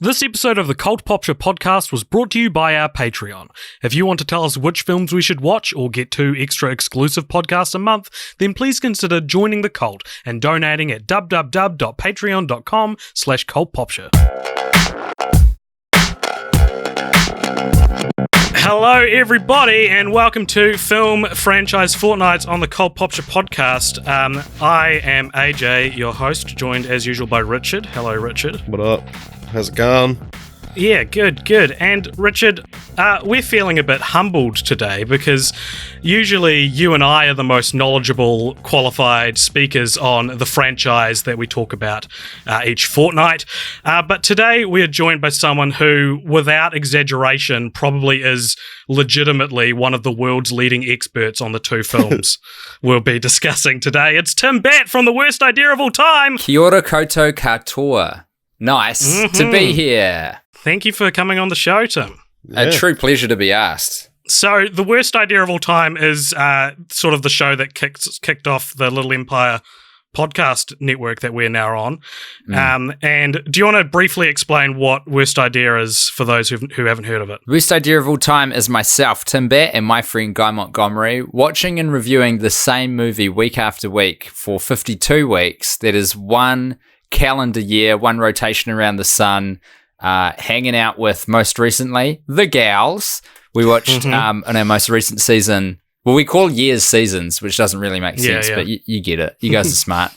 This episode of the Cult Popture podcast was brought to you by our Patreon. If you want to tell us which films we should watch or get 2 extra exclusive podcasts a month, then please consider joining the cult and donating at www.patreon.com/cultpopture. Hello everybody and welcome to Film Franchise Fortnights on the Cult Popture podcast. I am AJ, your host, joined as usual by Richard. Hello Richard. What up? How's it going? Yeah, good. And Richard, we're feeling a bit humbled today because usually you and I are the most knowledgeable, qualified speakers on the franchise that we talk about each fortnight. But today we're joined by someone who, without exaggeration, probably is legitimately one of the world's leading experts on the 2 films we'll be discussing today. It's Tim Batt from The Worst Idea of All Time. Kia ora koutou katoa. Nice to be here. Thank you for coming on the show, Tim. Yeah. A true pleasure to be asked. So, The Worst Idea of All Time is sort of the show that kicked off the Little Empire podcast network that we're now on. And do you want to briefly explain what Worst Idea is for those who haven't heard of it? Worst Idea of All Time is myself, Tim Batt, and my friend Guy Montgomery, watching and reviewing the same movie week after week for 52 weeks. That is one calendar year, one rotation around the sun, hanging out with, most recently, the gals. We watched in our most recent season, well, we call years seasons, which doesn't really make sense, but you get it. You guys are smart.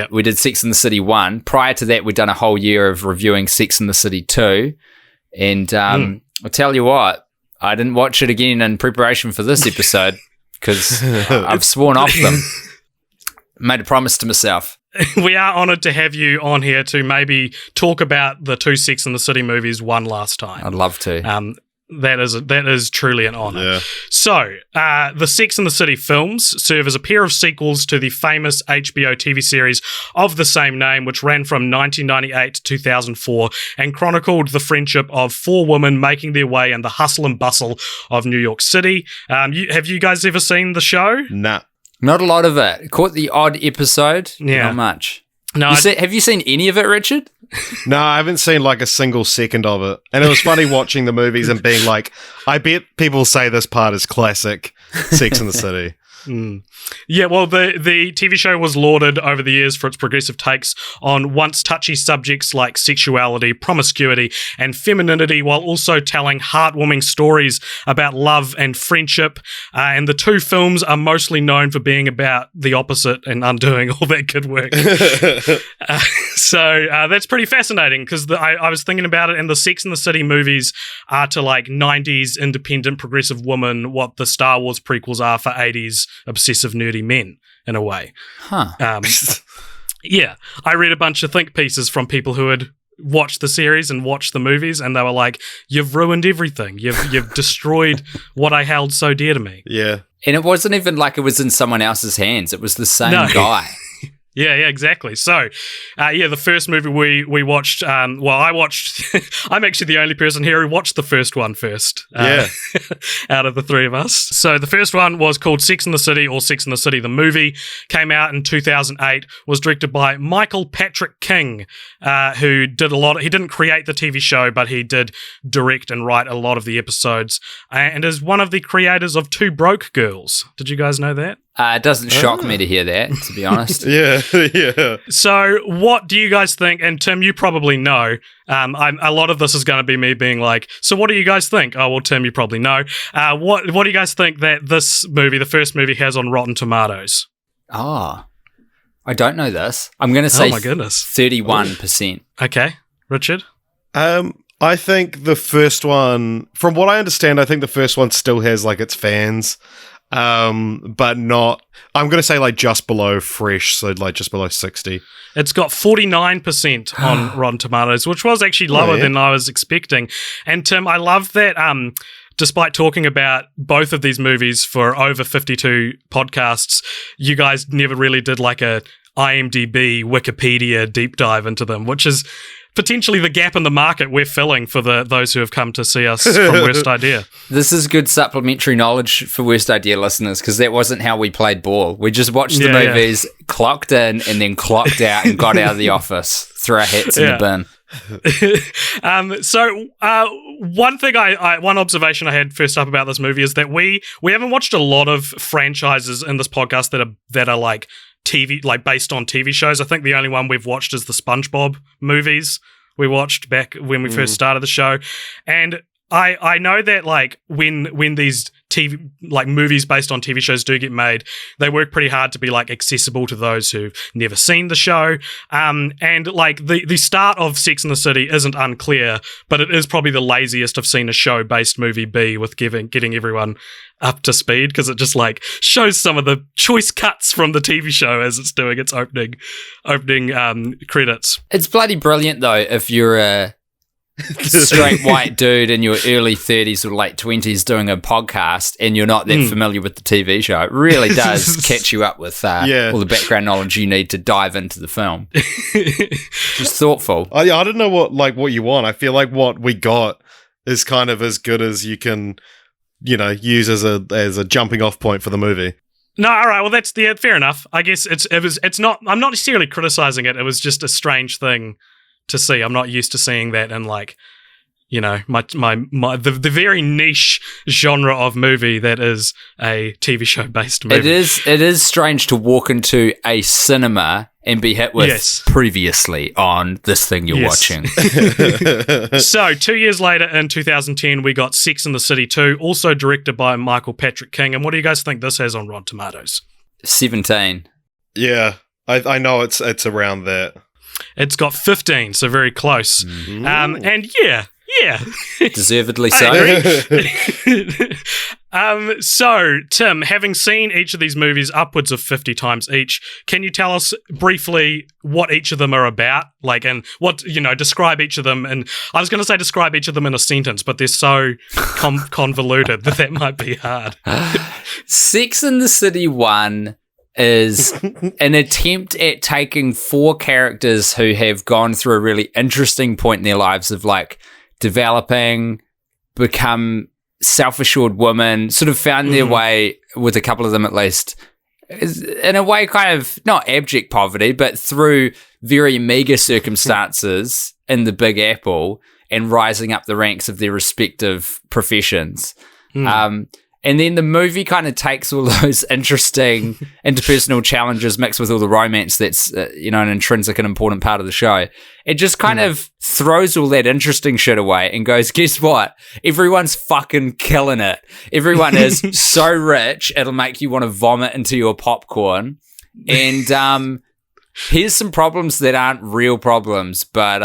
We did Sex and the City 1. Prior to that, we'd done a whole year of reviewing Sex and the City 2. And I'll tell you what, I didn't watch it again in preparation for this episode because I've sworn off them. Made a promise to myself. We are honoured to have you on here to maybe talk about the 2 Sex and the City movies one last time. I'd love to. That is truly an honour. Yeah. So, the Sex and the City films serve as a pair of sequels to the famous HBO TV series of the same name, which ran from 1998 to 2004 and chronicled the friendship of 4 women making their way in the hustle and bustle of New York City. Have you guys ever seen the show? Nah. Not a lot of it. Caught the odd episode. Yeah. Not much. No, have you seen any of it, Richard? No, I haven't seen like a single second of it. And it was funny watching the movies and being like, I bet people say this part is classic Sex and the City. Yeah, well, the TV show was lauded over the years for its progressive takes on once touchy subjects like sexuality, promiscuity, and femininity, while also telling heartwarming stories about love and friendship. And the 2 films are mostly known for being about the opposite and undoing all that good work. So that's pretty fascinating because I was thinking about it, and the Sex and the City movies are to like 90s independent progressive women what the Star Wars prequels are for 80s obsessive nerdy men in a way. Yeah, I read a bunch of think pieces from people who had watched the series and watched the movies, and they were like, "You've ruined everything. You've destroyed what I held so dear to me." Yeah. And it wasn't even like it was in someone else's hands. It was the same guy. Yeah, exactly. So, the first movie we watched, I watched, I'm actually the only person here who watched the first one first. Out of the 3 of us. So the first one was called Sex and the City, or Sex and the City the movie, came out in 2008, was directed by Michael Patrick King, who did he didn't create the TV show, but he did direct and write a lot of the episodes, and is one of the creators of 2 Broke Girls. Did you guys know that? It doesn't shock me to hear that, to be honest. Yeah. So what do you guys think? And Tim, you probably know. A lot of this is going to be me being like, so what do you guys think? Oh, well, Tim, you probably know. What do you guys think that this movie, the first movie, has on Rotten Tomatoes? I don't know this. I'm going to say 31%. Okay. Richard? I think the first one, from what I understand, I think the first one still has like its fans. But not, I'm going to say like just below fresh, so like just below 60. It's got 49% on Rotten Tomatoes, which was actually lower than I was expecting. And Tim, I love that despite talking about both of these movies for over 52 podcasts, you guys never really did like a IMDb, Wikipedia deep dive into them, which is potentially the gap in the market we're filling for those who have come to see us from Worst Idea. This is good supplementary knowledge for Worst Idea listeners, because that wasn't how we played ball. We just watched the movies, clocked in, and then clocked out and got out of the office, threw our hats in the bin. One thing one observation I had first up about this movie is that we haven't watched a lot of franchises in this podcast that are like TV, like based on TV shows. I think the only one we've watched is the SpongeBob movies we watched back when we first started the show. And I know that like when these TV like movies based on TV shows do get made, they work pretty hard to be like accessible to those who've never seen the show. And like the start of Sex and the City isn't unclear, but it is probably the laziest I've seen a show based movie be with getting everyone up to speed, because it just like shows some of the choice cuts from the TV show as it's doing its opening credits. It's bloody brilliant though if you're a straight white dude in your early 30s or late 20s doing a podcast and you're not that familiar with the TV show. It really does catch you up with all the background knowledge you need to dive into the film. Just thoughtful. I don't know what you want. I feel like what we got is kind of as good as you can, use as a jumping off point for the movie. No, all right. Well, that's fair enough. I guess it's not. I'm not necessarily criticizing it. It was just a strange thing to see. I'm not used to seeing that in like, the very niche genre of movie that is a TV show based movie. It is strange to walk into a cinema and be hit with previously on this thing you're watching. So 2 years later in 2010, we got Sex and the City 2, also directed by Michael Patrick King. And what do you guys think this has on Rotten Tomatoes? 17. Yeah, I know it's around that. It's got 15, so very close. And yeah. Deservedly so. So, Tim, having seen each of these movies upwards of 50 times each, can you tell us briefly what each of them are about? Like, and what, describe each of them. And I was going to say describe each of them in a sentence, but they're so convoluted that might be hard. Sex and the City 1 is an attempt at taking four characters who have gone through a really interesting point in their lives of like developing, become self-assured women, sort of found their way, with a couple of them at least, in a way kind of not abject poverty, but through very meager circumstances in the Big Apple and rising up the ranks of their respective professions. And then the movie kind of takes all those interesting interpersonal challenges mixed with all the romance that's, an intrinsic and important part of the show. It just kind of throws all that interesting shit away and goes, guess what? Everyone's fucking killing it. Everyone is so rich, it'll make you want to vomit into your popcorn. And here's some problems that aren't real problems, but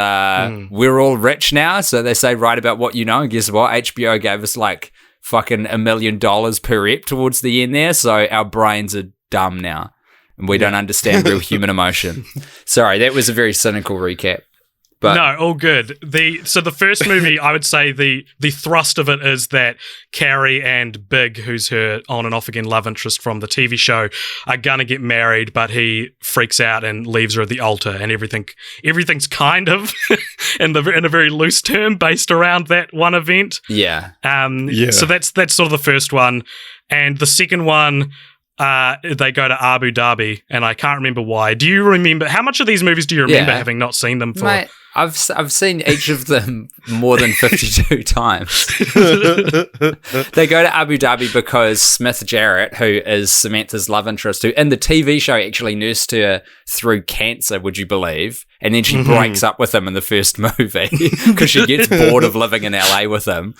we're all rich now. So they say, write about what you know. And guess what? HBO gave us like fucking $1 million per ep towards the end there, so our brains are dumb now and we don't understand real human emotion. Sorry, that was a very cynical recap. But no, all good. So the first movie, I would say the thrust of it is that Carrie and Big, who's her on and off again love interest from the TV show, are gonna get married, but he freaks out and leaves her at the altar, and everything's kind of in a very loose term based around that one event. Yeah. So that's sort of the first one, and the second one, they go to Abu Dhabi, and I can't remember why. Do you remember how much of these movies do you remember having not seen them for? Mate, I've seen each of them more than 52 times. They go to Abu Dhabi because Smith Jarrett, who is Samantha's love interest, who in the TV show actually nursed her through cancer, would you believe? And then she breaks up with him in the first movie because she gets bored of living in LA with him.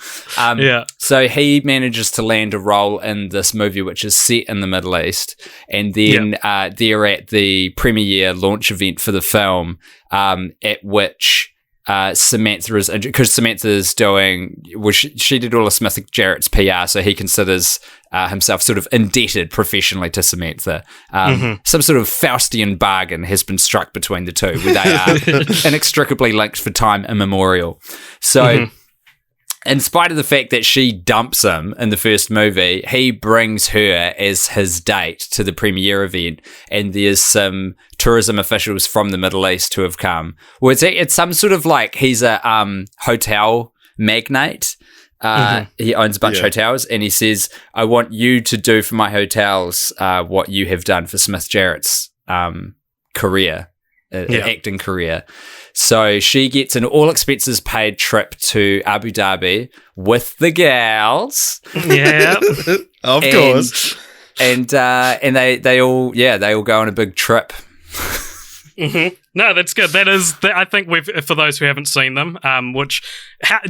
So he manages to land a role in this movie, which is set in the Middle East. And then they're at the premiere launch event for the film, at which Samantha is, because Samantha is doing, she did all of Smith Jarrett's PR, so he considers himself sort of indebted professionally to Samantha. Some sort of Faustian bargain has been struck between the two, where they are inextricably linked for time immemorial. So in spite of the fact that she dumps him in the first movie, he brings her as his date to the premiere event, and there's some tourism officials from the Middle East who have come. Well, it's some sort of like, he's a hotel magnate. He owns a bunch of hotels, and he says, I want you to do for my hotels what you have done for Smith Jarrett's career, acting career. So she gets an all expenses paid trip to Abu Dhabi with the gals. Yeah. Of course. And they all go on a big trip. Mm-hmm. No, that's good. I think for those who haven't seen them,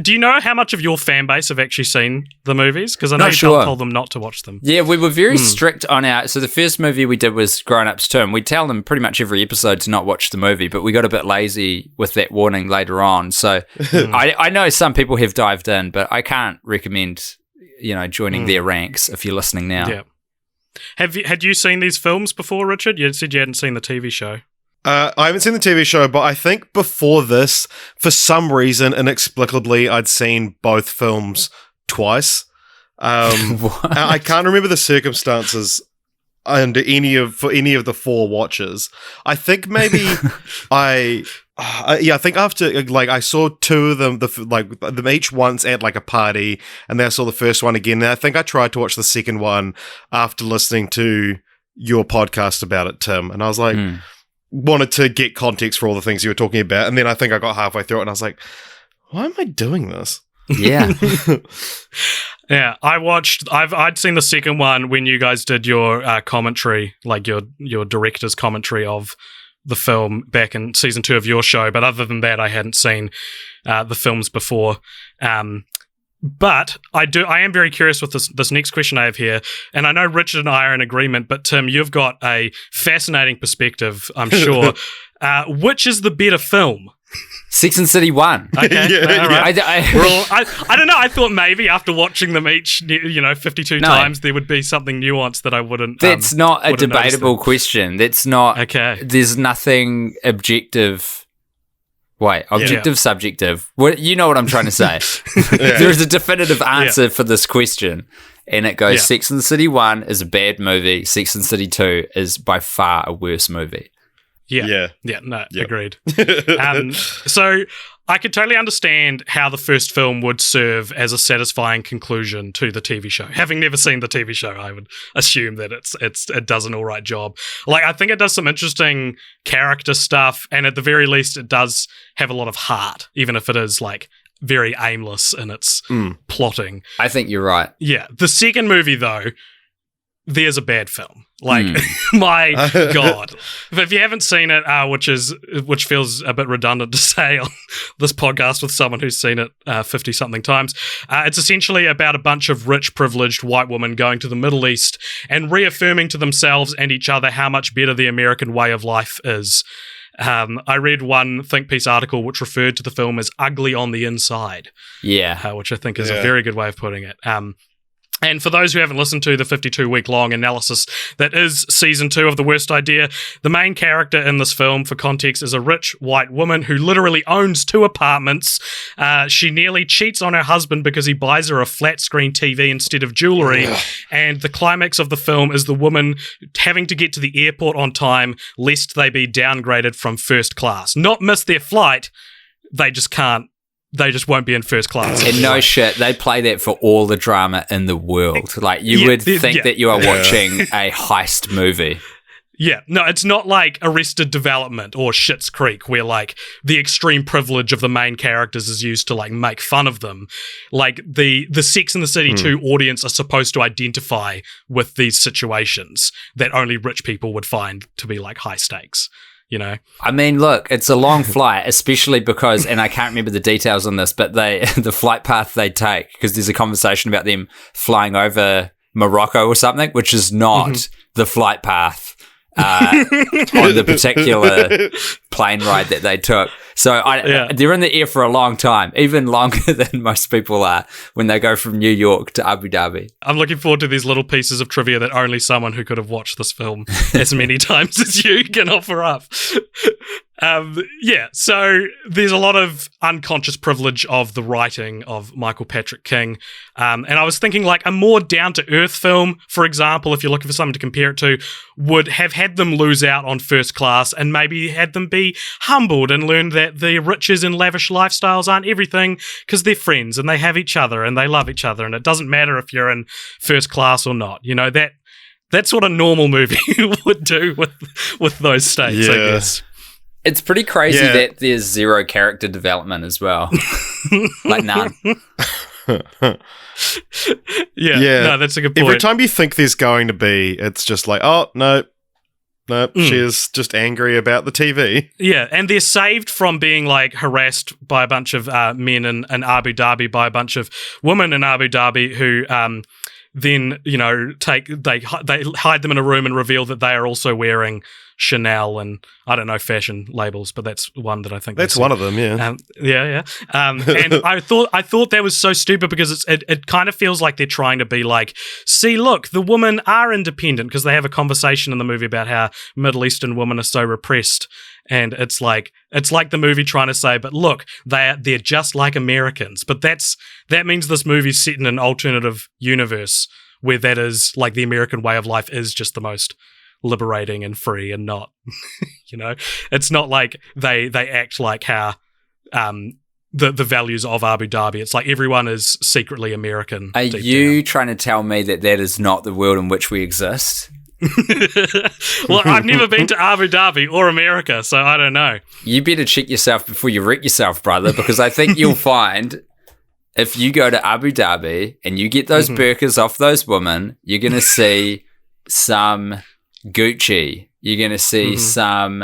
do you know how much of your fan base have actually seen the movies? Because I know you told them not to watch them. Yeah, we were very strict on so the first movie we did was Grown Ups 2, and we tell them pretty much every episode to not watch the movie, but we got a bit lazy with that warning later on. So I know some people have dived in, but I can't recommend, joining their ranks if you're listening now. Yeah. Had you seen these films before, Richard? You said you hadn't seen the TV show. I haven't seen the TV show, but I think before this, for some reason, inexplicably, I'd seen both films twice. I can't remember the circumstances under any of the four watches. I think maybe I think after I saw two of them, them each once at like a party, and then I saw the first one again. And I think I tried to watch the second one after listening to your podcast about it, Tim, and I was like. Wanted to get context for all the things you were talking about, and then I think I got halfway through it and I was like, why am I doing this? Yeah. Yeah, I'd seen the second one when you guys did your commentary, like your director's commentary of the film back in season 2 of your show, but other than that I hadn't seen the films before. But I am very curious with this next question I have here, and I know Richard and I are in agreement, but Tim, you've got a fascinating perspective, I'm sure. Which is the better film? Sex and the City 1. Okay, all right. I don't know. I thought maybe after watching them each, 52 times, there would be something nuanced that I wouldn't. That's not a debatable question. That's not. Okay. There's nothing objective. Wait, objective, subjective. You know what I'm trying to say. There's a definitive answer for this question, and it goes: Sex and the City 1 is a bad movie. Sex and the City 2 is by far a worse movie. Agreed. So I could totally understand how the first film would serve as a satisfying conclusion to the TV show. Having never seen the TV show, I would assume that it does an all right job. Like, I think it does some interesting character stuff, and at the very least, it does have a lot of heart, even if it is like very aimless in its plotting. I think you're right. Yeah. The second movie, though, there's a bad film. Like, my God. If you haven't seen it, which feels a bit redundant to say on this podcast with someone who's seen it 50-something times, it's essentially about a bunch of rich, privileged white women going to the Middle East and reaffirming to themselves and each other how much better the American way of life is. I read one think piece article which referred to the film as ugly on the inside. Yeah. Which I think is a very good way of putting it. And for those who haven't listened to the 52-week-long analysis that is season 2 of The Worst Idea, the main character in this film, for context, is a rich white woman who literally owns 2 apartments. She nearly cheats on her husband because he buys her a flat-screen TV instead of jewelry. And the climax of the film is the woman having to get to the airport on time lest they be downgraded from first class. Not miss their flight, they just can't. They just won't be in first class. And no shit, they play that for all the drama in the world. Like, you would think that you are watching a heist movie. Yeah, no, it's not like Arrested Development or Schitt's Creek, where like the extreme privilege of the main characters is used to like make fun of them. Like the Sex and the City 2 audience are supposed to identify with these situations that only rich people would find to be like high stakes. I mean, look, it's a long flight, especially because, and I can't remember the details on this, but the flight path they take, because there's a conversation about them flying over Morocco or something, which is not the flight path on the particular plane ride that they took. So they're in the air for a long time, even longer than most people are when they go from New York to Abu Dhabi. I'm looking forward to these little pieces of trivia that only someone who could have watched this film as many times as you can offer up. So there's a lot of unconscious privilege of the writing of Michael Patrick King. And I was thinking like a more down-to-earth film, for example, if you're looking for something to compare it to, would have had them lose out on first class and maybe had them be humbled and learn that the riches and lavish lifestyles aren't everything because they're friends and they have each other and they love each other and it doesn't matter if you're in first class or not. That's what a normal movie would do with those states, I guess. It's pretty crazy that there's zero character development as well. Like none. No, that's a good point. Every time you think there's going to be, it's just like, oh, no, she is just angry about the TV. Yeah, and they're saved from being like harassed by a bunch of men in Abu Dhabi, by a bunch of women in Abu Dhabi who then, you know, they hide them in a room and reveal that they are also wearing Chanel and I don't know fashion labels, but that's one that I think that's one of them. Yeah, and I thought that was so stupid because it kind of feels like they're trying to be like, see, look, the women are independent, because they have a conversation in the movie about how Middle Eastern women are so repressed, and it's like the movie trying to say, but look, they're just like Americans, but that means this movie's set in an alternative universe where that is like the American way of life is just the most liberating and free and not, you know, it's not like they act like how the values of Abu Dhabi. It's like everyone is secretly American. Are you trying to tell me that is not the world in which we exist? Well, I've never been to Abu Dhabi or America, so I don't know. You better check yourself before you wreck yourself, brother, because I think you'll find if you go to Abu Dhabi and you get those burqas off those women, you're going to see some Gucci, you're going to see some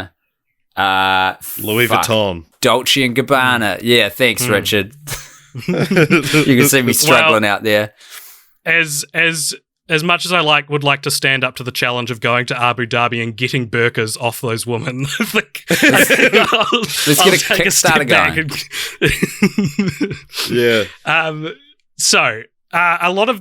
Louis Vuitton, Dolce & Gabbana. Yeah, thanks, Richard. You can see me struggling out there. As much as I would like to stand up to the challenge of going to Abu Dhabi and getting burqas off those women, I think let's get a Kickstarter going. Yeah. So a lot of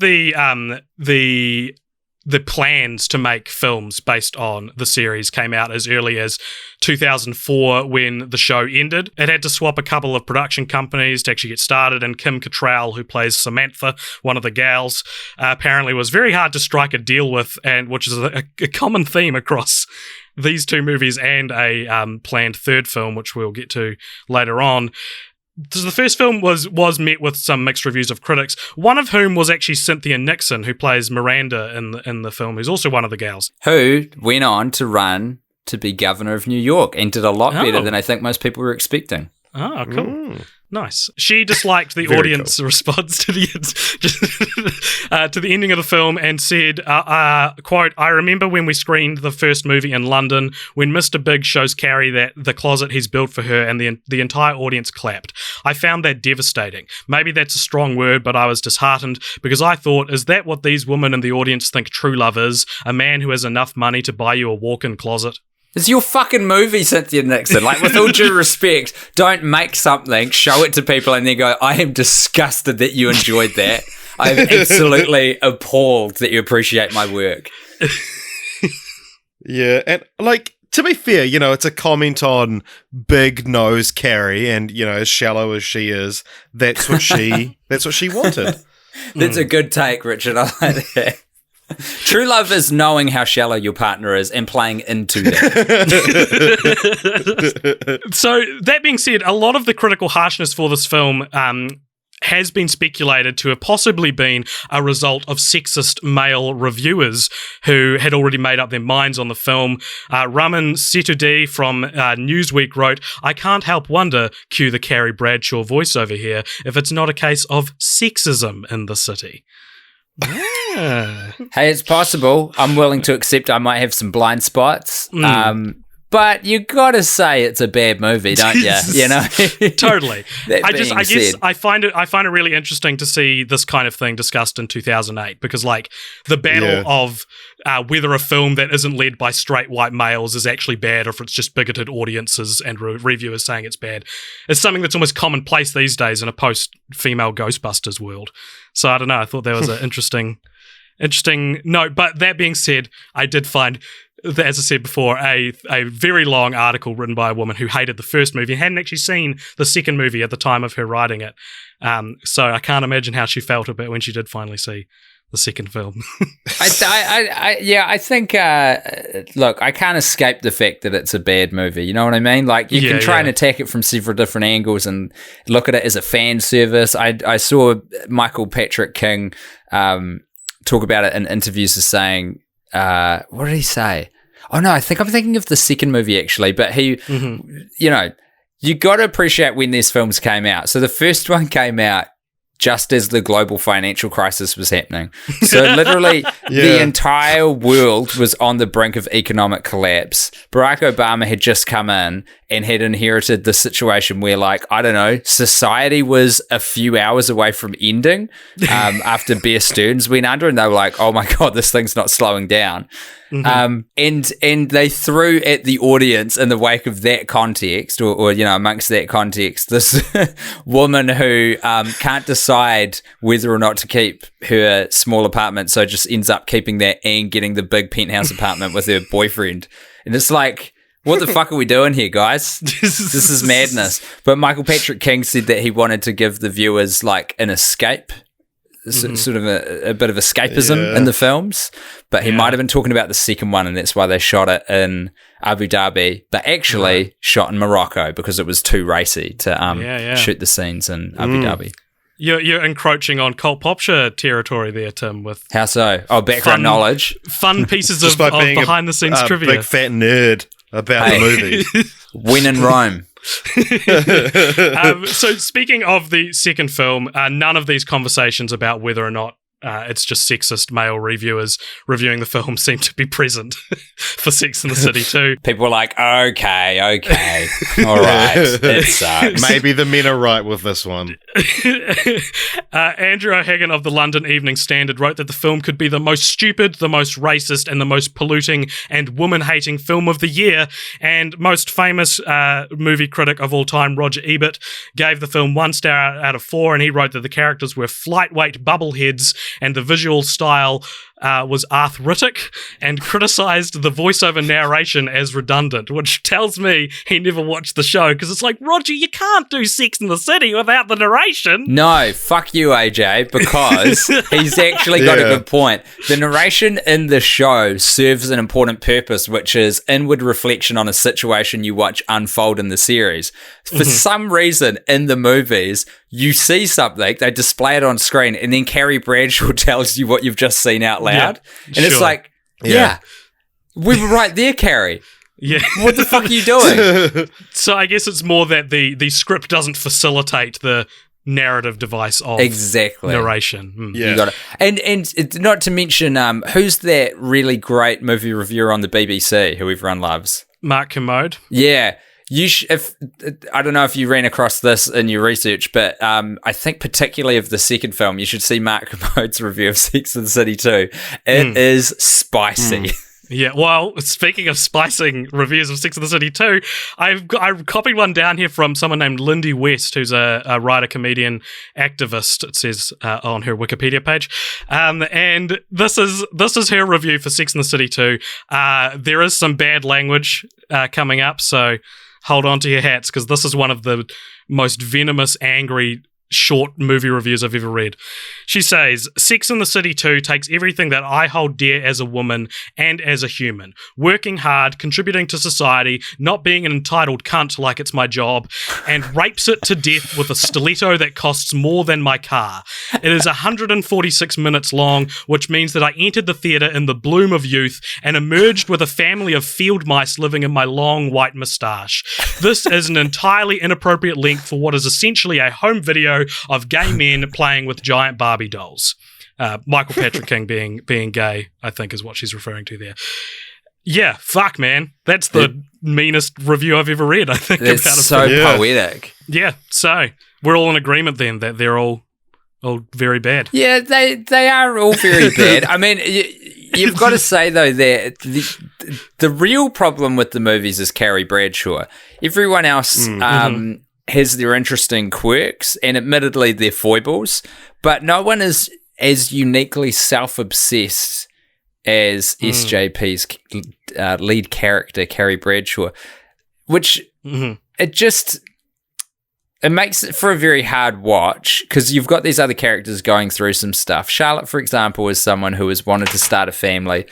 the plans to make films based on the series came out as early as 2004 when the show ended. It had to swap a couple of production companies to actually get started, and Kim Cattrall, who plays Samantha, one of the gals, apparently was very hard to strike a deal with, and which is a common theme across these two movies and a planned third film, which we'll get to later on. So the first film was met with some mixed reviews of critics, one of whom was actually Cynthia Nixon, who plays Miranda in the film, who's also one of the gals. Who went on to run to be governor of New York and did a lot better than I think most people were expecting. Oh, cool. Nice. She disliked the audience response to the ending of the film and said, quote, "I remember when we screened the first movie in London, when Mr. Big shows Carrie that the closet he's built for her, and the entire audience clapped. I found that devastating. Maybe that's a strong word, but I was disheartened because I thought, is that what these women in the audience think true love is? A man who has enough money to buy you a walk-in closet?" It's your fucking movie, Cynthia Nixon. Like, with all due respect, don't make something, show it to people, and then go, I am disgusted that you enjoyed that. I'm absolutely appalled that you appreciate my work. Yeah, and, like, to be fair, you know, it's a comment on big nose Carrie, and, you know, as shallow as she is, that's what she wanted. That's a good take, Richard. I like that. True love is knowing how shallow your partner is and playing into that. So, that being said, a lot of the critical harshness for this film has been speculated to have possibly been a result of sexist male reviewers who had already made up their minds on the film. Raman Setudi from Newsweek wrote, "I can't help wonder, cue the Carrie Bradshaw voice over here, if it's not a case of sexism in the city." Yeah. Hey, it's possible. I'm willing to accept I might have some blind spots. But you gotta say it's a bad movie, don't you? You know, totally. I guess said. I find it really interesting to see this kind of thing discussed in 2008, because like the battle of whether a film that isn't led by straight white males is actually bad, or if it's just bigoted audiences and reviewers saying it's bad, is something that's almost commonplace these days in a post-female Ghostbusters world. So I don't know. I thought that was an interesting note. But that being said, I did find, as I said before, a very long article written by a woman who hated the first movie and hadn't actually seen the second movie at the time of her writing it. So I can't imagine how she felt about when she did finally see the second film. I think, look, I can't escape the fact that it's a bad movie. You know what I mean? Like, you can try and attack it from several different angles and look at it as a fan service. I saw Michael Patrick King talk about it in interviews as saying, what did he say? Oh no, I think I'm thinking of the second movie actually. But he, you know, you got to appreciate when these films came out. So the first one came out just as the global financial crisis was happening. So literally the entire world was on the brink of economic collapse. Barack Obama had just come in and had inherited the situation where, like, I don't know, society was a few hours away from ending after Bear Stearns went under, and they were like, oh my God, this thing's not slowing down. And they threw at the audience in the wake of that context, or you know, amongst that context, this woman who can't decide whether or not to keep her small apartment, so just ends up keeping that and getting the big penthouse apartment with her boyfriend. And it's like, what the fuck are we doing here, guys? This is madness. But Michael Patrick King said that he wanted to give the viewers like an escape. Sort of a bit of escapism in the films, but he might have been talking about the second one, and that's why they shot it in Abu Dhabi, but actually shot in Morocco because it was too racy to shoot the scenes in Abu Dhabi. You're encroaching on cult popture territory there, Tim. With how so? Oh, background knowledge, fun pieces of behind the scenes trivia. Big fat nerd about the movie. When in Rome. So speaking of the second film, none of these conversations about whether or not it's just sexist male reviewers reviewing the film seem to be present for Sex and the City 2. People are like, okay, all right, it sucks. Maybe the men are right with this one. Andrew O'Hagan of the London Evening Standard wrote that the film could be the most stupid, the most racist, and the most polluting and woman-hating film of the year. And most famous movie critic of all time, Roger Ebert, gave the film 1 star out of 4, and he wrote that the characters were flightweight bubbleheads and the visual style was arthritic, and criticised the voiceover narration as redundant, which tells me he never watched the show, because it's like, Roger, you can't do Sex and the City without the narration. No, fuck you, AJ, because he's actually got a good point. The narration in the show serves an important purpose, which is inward reflection on a situation you watch unfold in the series. For some reason, in the movies, you see something, they display it on screen, and then Carrie Bradshaw tells you what you've just seen out loud. And it's like, we were right there, Carrie. Yeah. What the fuck are you doing? So I guess it's more that the script doesn't facilitate the narrative device of narration. Yeah. You got it. And not to mention, who's that really great movie reviewer on the BBC who everyone loves? Mark Kermode. Yeah. If I don't know if you ran across this in your research, but I think particularly of the second film, you should see Mark Kermode's review of Sex and the City 2. It is spicy. Yeah, well, speaking of spicing reviews of Sex and the City 2, I've copied one down here from someone named Lindy West, who's a writer, comedian, activist, it says on her Wikipedia page. And this is her review for Sex and the City 2. There is some bad language coming up, so hold on to your hats, because this is one of the most venomous, angry, short movie reviews I've ever read. She says, Sex and the City 2 takes everything that I hold dear as a woman and as a human. Working hard, contributing to society, not being an entitled cunt like it's my job, and rapes it to death with a stiletto that costs more than my car. It is 146 minutes long, which means that I entered the theatre in the bloom of youth and emerged with a family of field mice living in my long white moustache. This is an entirely inappropriate length for what is essentially a home video of gay men playing with giant Barbie dolls. Michael Patrick King being gay, I think, is what she's referring to there. Yeah, fuck, man. That's the meanest review I've ever read, I think. It's about so poetic. Yeah, so we're all in agreement then that they're all very bad. Yeah, they are all very bad. I mean, you've got to say, though, that the real problem with the movies is Carrie Bradshaw. Everyone else has their interesting quirks and admittedly their foibles, but no one is as uniquely self-obsessed as SJP's lead character, Carrie Bradshaw, which it makes it for a very hard watch, because you've got these other characters going through some stuff. Charlotte, for example, is someone who has wanted to start a family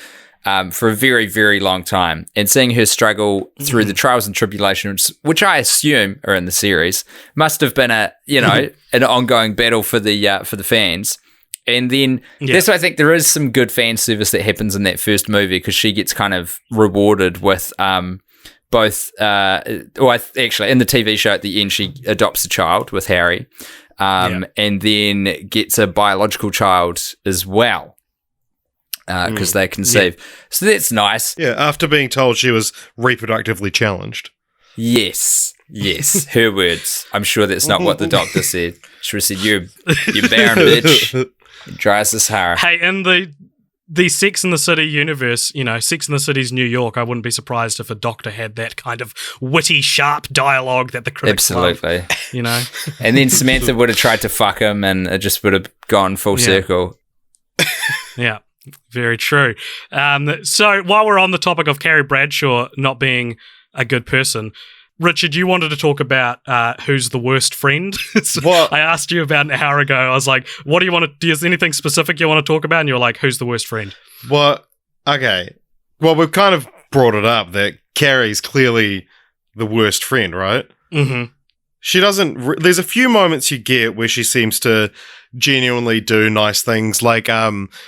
for a very, very long time, and seeing her struggle through the trials and tribulations, which I assume are in the series, must have been an ongoing battle for the fans. And then that's why I think there is some good fan service that happens in that first movie, because she gets kind of rewarded with both. Actually, in the TV show at the end, she adopts a child with Harry, and then gets a biological child as well, because they conceive. So that's nice. Yeah, after being told she was reproductively challenged. Yes, her words. I'm sure that's not what the doctor said. She would have said, "You barren bitch." Dry as this hair. Hey, in the Sex and the City universe, Sex and the City's New York, I wouldn't be surprised if a doctor had that kind of witty, sharp dialogue that the critics love, And then Samantha would have tried to fuck him, and it just would have gone full circle. Yeah, very true. So while we're on the topic of Carrie Bradshaw not being a good person, Richard, you wanted to talk about who's the worst friend. So I asked you about an hour ago. I was like, what do you want to, is anything specific you want to talk about? And you're like, who's the worst friend? Well, okay. Well, we've kind of brought it up that Carrie's clearly the worst friend, right? Mm-hmm. She doesn't, there's a few moments you get where she seems to genuinely do nice things. Like,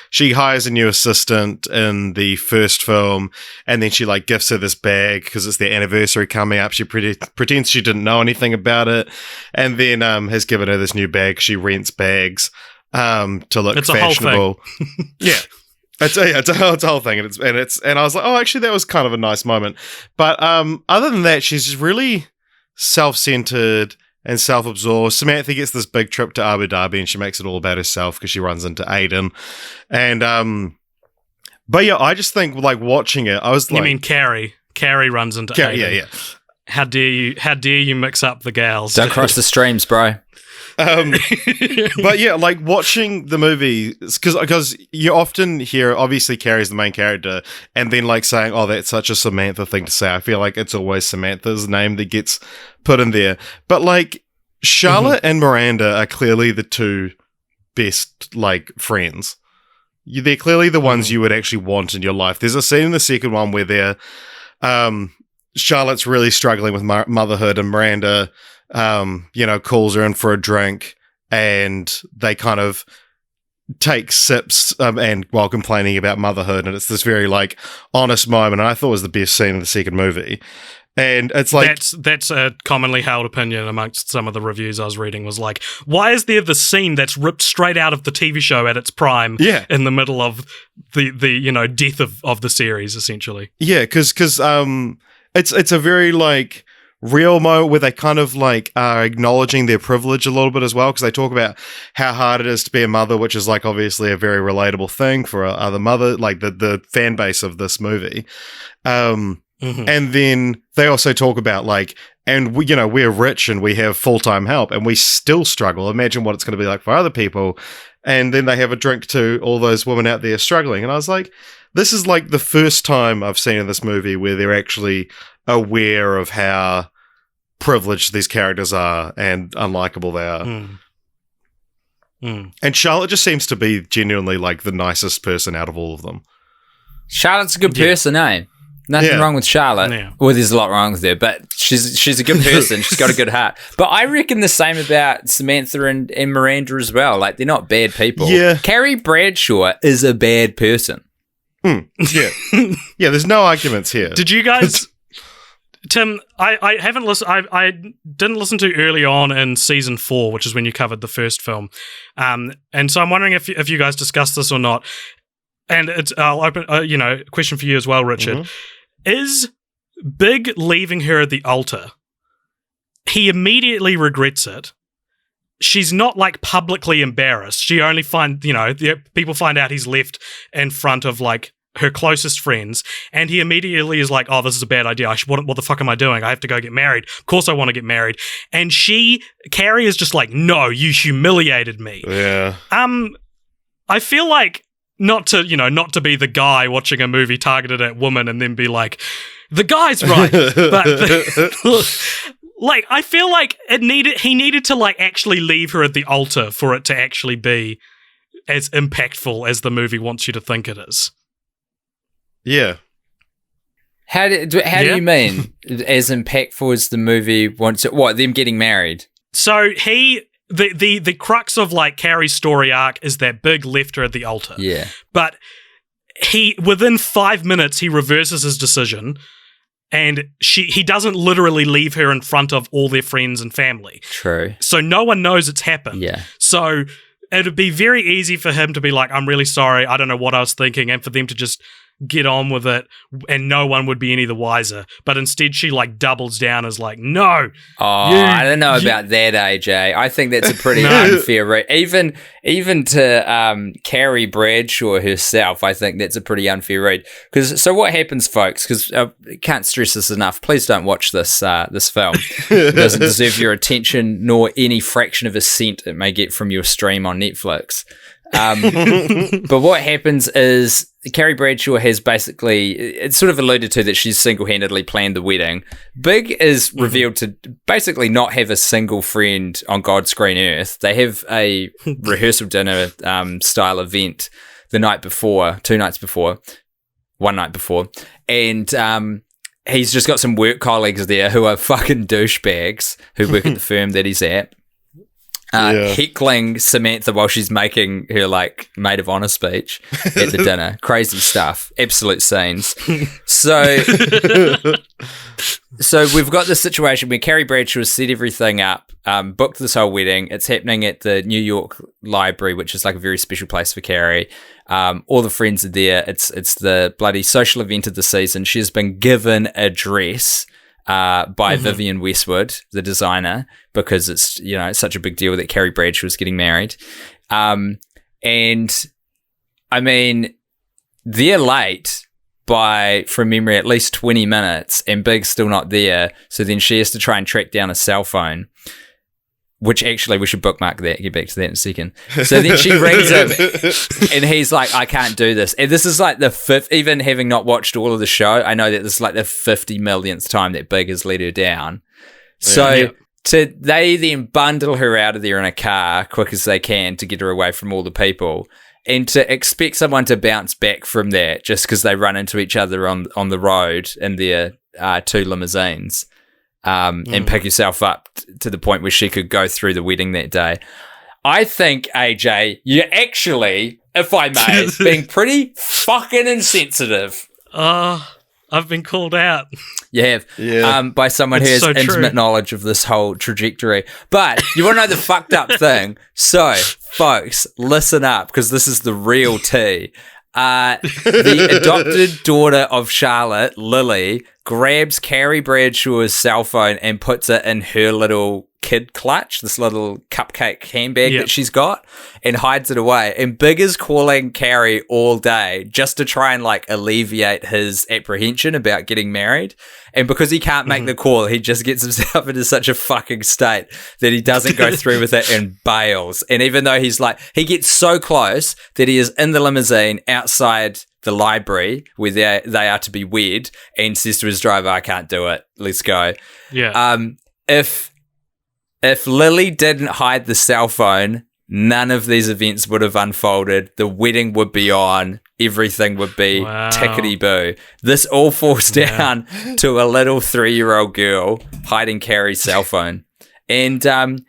she hires a new assistant in the first film, and then she gifts her this bag because it's their anniversary coming up. She pretends she didn't know anything about it, and then has given her this new bag. She rents bags to look fashionable. Yeah. It's a whole thing, and I was like, oh, actually, that was kind of a nice moment. But other than that, she's just really self-centered and self-absorbed. Samantha gets this big trip to Abu Dhabi, and she makes it all about herself because she runs into Aiden. And but yeah, I just think watching it, I was like, you mean Carrie? Carrie runs into Aiden. Yeah. How dare you mix up the gals? Don't cross the streams, bro. But yeah, watching the movie, because you often hear, obviously Carrie's the main character, and then saying, oh, that's such a Samantha thing to say. I feel like it's always Samantha's name that gets put in there. But Charlotte and Miranda are clearly the two best friends. They're clearly the ones you would actually want in your life. There's a scene in the second one where they're Charlotte's really struggling with motherhood, and Miranda calls her in for a drink, and they kind of take sips and while complaining about motherhood, and it's this very honest moment, and I thought it was the best scene in the second movie. And it's that's a commonly held opinion amongst some of the reviews I was reading, was why is there the scene that's ripped straight out of the TV show at its prime in the middle of the death of the series, essentially? Yeah, because it's a very real moment where they kind of are acknowledging their privilege a little bit as well, because they talk about how hard it is to be a mother, which is obviously a very relatable thing for other mother, the fan base of this movie. And then they also talk about and we're rich and we have full-time help and we still struggle. Imagine what it's going to be like for other people. And then they have a drink to all those women out there struggling. And I was like, this is the first time I've seen in this movie where they're actually aware of how privileged these characters are and unlikable they are. And Charlotte just seems to be genuinely the nicest person out of all of them. Charlotte's a good person, eh? Nothing wrong with Charlotte. Yeah. Well, there's a lot wrong with her, but she's a good person. She's got a good heart. But I reckon the same about Samantha and Miranda as well. They're not bad people. Yeah. Carrie Bradshaw is a bad person. Yeah. Yeah, there's no arguments here. Did you guys... Tim, I haven't listened. I didn't listen to early on in season 4, which is when you covered the first film, and so I'm wondering if you guys discussed this or not. And I'll open question for you as well, Richard. Mm-hmm. Is Big leaving her at the altar? He immediately regrets it. She's not publicly embarrassed. She only people find out he's left in front of her closest friends, and he immediately is like, oh, this is a bad idea. What the fuck am I doing? I have to go get married. Of course I want to get married. And Carrie is just no, you humiliated me. Yeah. I feel not to be the guy watching a movie targeted at women and then be the guy's right. But I feel he needed to actually leave her at the altar for it to actually be as impactful as the movie wants you to think it is. Yeah. How do you mean as impactful as the movie wants it? What, them getting married? So the crux of like Carrie's story arc is that Big left her at the altar. Yeah. But within 5 minutes he reverses his decision, and he doesn't literally leave her in front of all their friends and family. True. So no one knows it's happened. Yeah. So it'd be very easy for him to be like, I'm really sorry, I don't know what I was thinking, and for them to just get on with it, and no one would be any the wiser. But instead she like doubles down as like, no. I don't know about that, AJ. I think that's a pretty unfair rate. Even to Carrie Bradshaw herself, I think that's a pretty unfair read. So what happens, folks? Because I can't stress this enough. Please don't watch this film. It doesn't deserve your attention nor any fraction of a cent it may get from your stream on Netflix. But what happens is Carrie Bradshaw has basically, it's sort of alluded to that she's single-handedly planned the wedding. Big is revealed to basically not have a single friend on God's green earth. They have a rehearsal dinner style event the night before, 2 nights before, 1 night before, and he's just got some work colleagues there who are fucking douchebags who work at the firm that he's at. Heckling Samantha while she's making her like maid of honor speech at the dinner. Crazy stuff. Absolute scenes. So we've got this situation where Carrie Bradshaw has set everything up, booked this whole wedding. It's happening at the New York Library, which is like a very special place for Carrie. All the friends are there. It's the bloody social event of the season. She's been given a dress by Vivienne Westwood, the designer, because it's, you know, it's such a big deal that Carrie Bradshaw was getting married. And I mean, they're late by, from memory, at least 20 minutes, and Big's still not there. So then she has to try and track down a cell phone, which actually we should bookmark that, get back to that in a second. So then she rings him and he's like, I can't do this. And this is like the fifth, even having not watched all of the show, I know that this is like the 50 millionth time that Big has let her down. So they then bundle her out of there in a car quick as they can to get her away from all the people. And to expect someone to bounce back from that just because they run into each other on the road in their 2 limousines. And pick yourself up to the point where she could go through the wedding that day. I think, AJ, you're actually, if I may, being pretty fucking insensitive. I've been called out. You have. Yeah. By someone who has intimate knowledge of this whole trajectory. But you want to know the fucked up thing? So, folks, listen up, because this is the real tea. The adopted daughter of Charlotte, Lily, grabs Carrie Bradshaw's cell phone and puts it in her little kid clutch, this little cupcake handbag that she's got, and hides it away. And Big is calling Carrie all day just to try and like alleviate his apprehension about getting married. And because he can't make the call, he just gets himself into such a fucking state that he doesn't go through with it and bails. And even though he's like, he gets so close that he is in the limousine outside the library where they are to be wed, and says to his driver, I can't do it. Let's go. Yeah. If Lily didn't hide the cell phone, none of these events would have unfolded. The wedding would be on. Everything would be tickety-boo. This all falls down to a little 3-year-old girl hiding Carrie's cell phone. And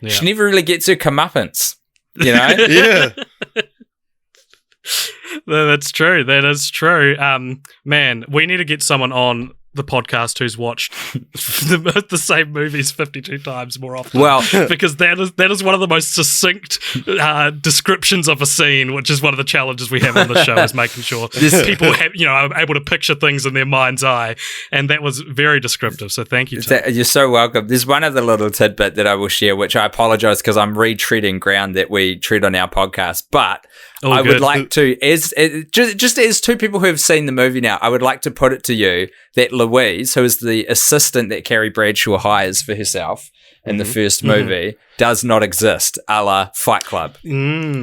she never really gets her comeuppance, you know? Yeah. That's true. That is true. Man, we need to get someone on the podcast who's watched the same movies 52 times more often. Well, because that is one of the most succinct descriptions of a scene, which is one of the challenges we have on the show, is making sure people are able to picture things in their mind's eye, and that was very descriptive. So thank you, Tom. You're so welcome. There's one other little tidbit that I will share, which I apologize because I'm retreading ground that we tread on our podcast, but I would like to, just as two people who have seen the movie now, I would like to put it to you that Louise, who is the assistant that Carrie Bradshaw hires for herself in the first movie, does not exist, a la Fight Club.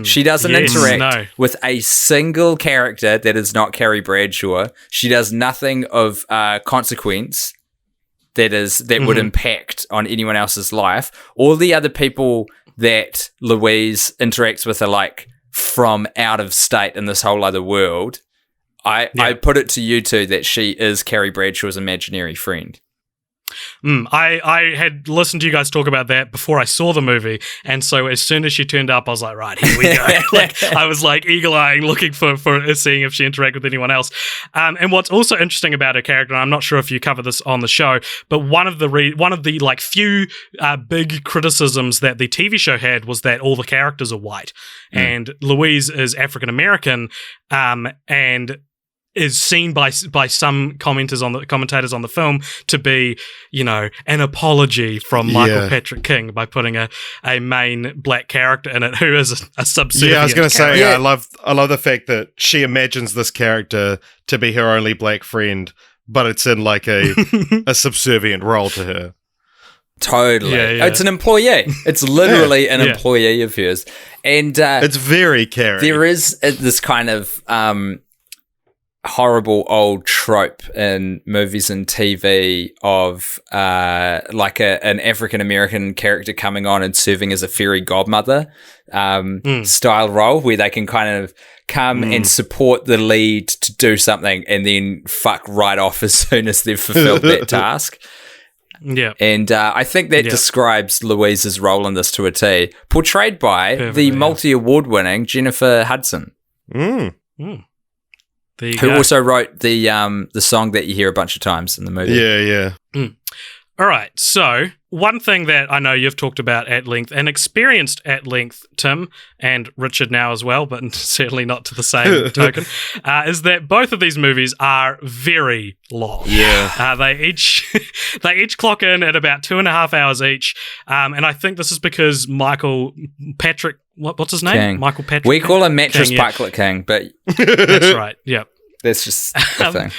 She doesn't interact with a single character that is not Carrie Bradshaw. She does nothing of consequence that would impact on anyone else's life. All the other people that Louise interacts with are like from out of state in this whole other world. I put it to you two that she is Carrie Bradshaw's imaginary friend. I had listened to you guys talk about that before I saw the movie, and so as soon as she turned up, I was like, right, here we go. I was like eagle-eyeing, looking for seeing if she interacted with anyone else. And what's also interesting about her character, and I'm not sure if you cover this on the show, but one of the like few big criticisms that the TV show had was that all the characters are white, and Louise is African American, and is seen by some commentators on the film to be, an apology from Michael Patrick King by putting a main black character in it who is a subservient. Yeah, I was going to say, I love the fact that she imagines this character to be her only black friend, but it's in like a subservient role to her. Totally. Yeah. It's an employee. It's literally an employee of hers. And it's very Carrie. There is this kind of horrible old trope in movies and TV of like an African American character coming on and serving as a fairy godmother style role, where they can kind of come and support the lead to do something and then fuck right off as soon as they've fulfilled that task. Yeah. And I think that describes Louise's role in this to a T, portrayed by the multi-award winning Jennifer Hudson. Who also wrote the song that you hear a bunch of times in the movie. Yeah. All right. So one thing that I know you've talked about at length and experienced at length, Tim, and Richard now as well, but certainly not to the same token, is that both of these movies are very long. Yeah. They each clock in at about 2.5 hours each. And I think this is because Michael Patrick, what's his name? King. Michael Patrick. We call him Mattress Parklet King, but that's right. Yep. That's just the thing.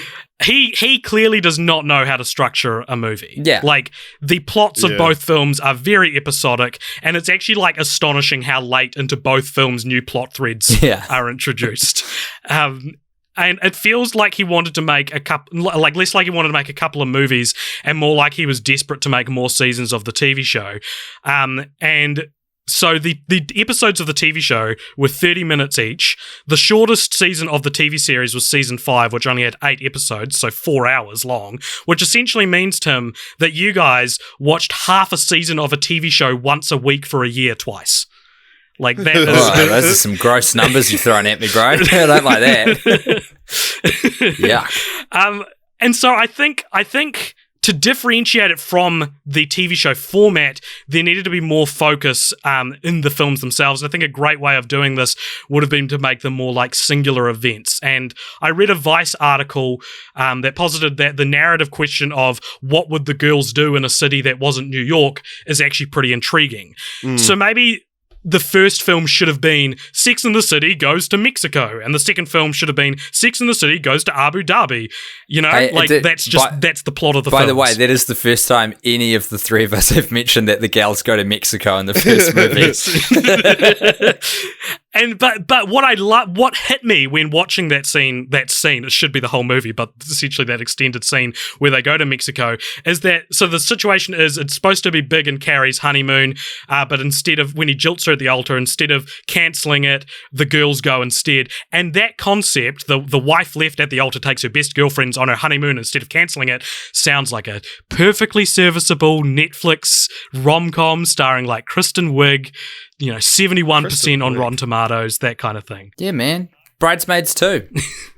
He clearly does not know how to structure a movie. Yeah. Like, the plots of both films are very episodic, and it's actually, like, astonishing how late into both films new plot threads are introduced. And it feels like he wanted to make less like he wanted to make a couple of movies and more like he was desperate to make more seasons of the TV show. And so the episodes of the TV show were 30 minutes each. The shortest season of the TV series was season 5, which only had 8 episodes, so 4 hours long, which essentially means, Tim, that you guys watched half a season of a TV show once a week for a year twice. Like that. Those are some gross numbers you're throwing at me, bro. I don't like that. Yeah. And so I think to differentiate it from the TV show format, there needed to be more focus in the films themselves. And I think a great way of doing this would have been to make them more like singular events. And I read a Vice article that posited that the narrative question of what would the girls do in a city that wasn't New York is actually pretty intriguing. So maybe the first film should have been Sex and the City goes to Mexico, and the second film should have been Sex and the City goes to Abu Dhabi. That's the plot of the film. By the way, that is the first time any of the three of us have mentioned that the gals go to Mexico in the first movie. And but what hit me when watching that scene, it should be the whole movie, but essentially that extended scene where they go to Mexico, is that, so the situation is it's supposed to be big in Carrie's honeymoon, but instead of, when he jilts her at the altar, instead of cancelling it, the girls go instead. And that concept, the wife left at the altar takes her best girlfriends on her honeymoon instead of cancelling it, sounds like a perfectly serviceable Netflix rom-com starring like Kristen Wiig, 71% on Rotten Tomatoes, that kind of thing. Yeah, man. Bridesmaids too.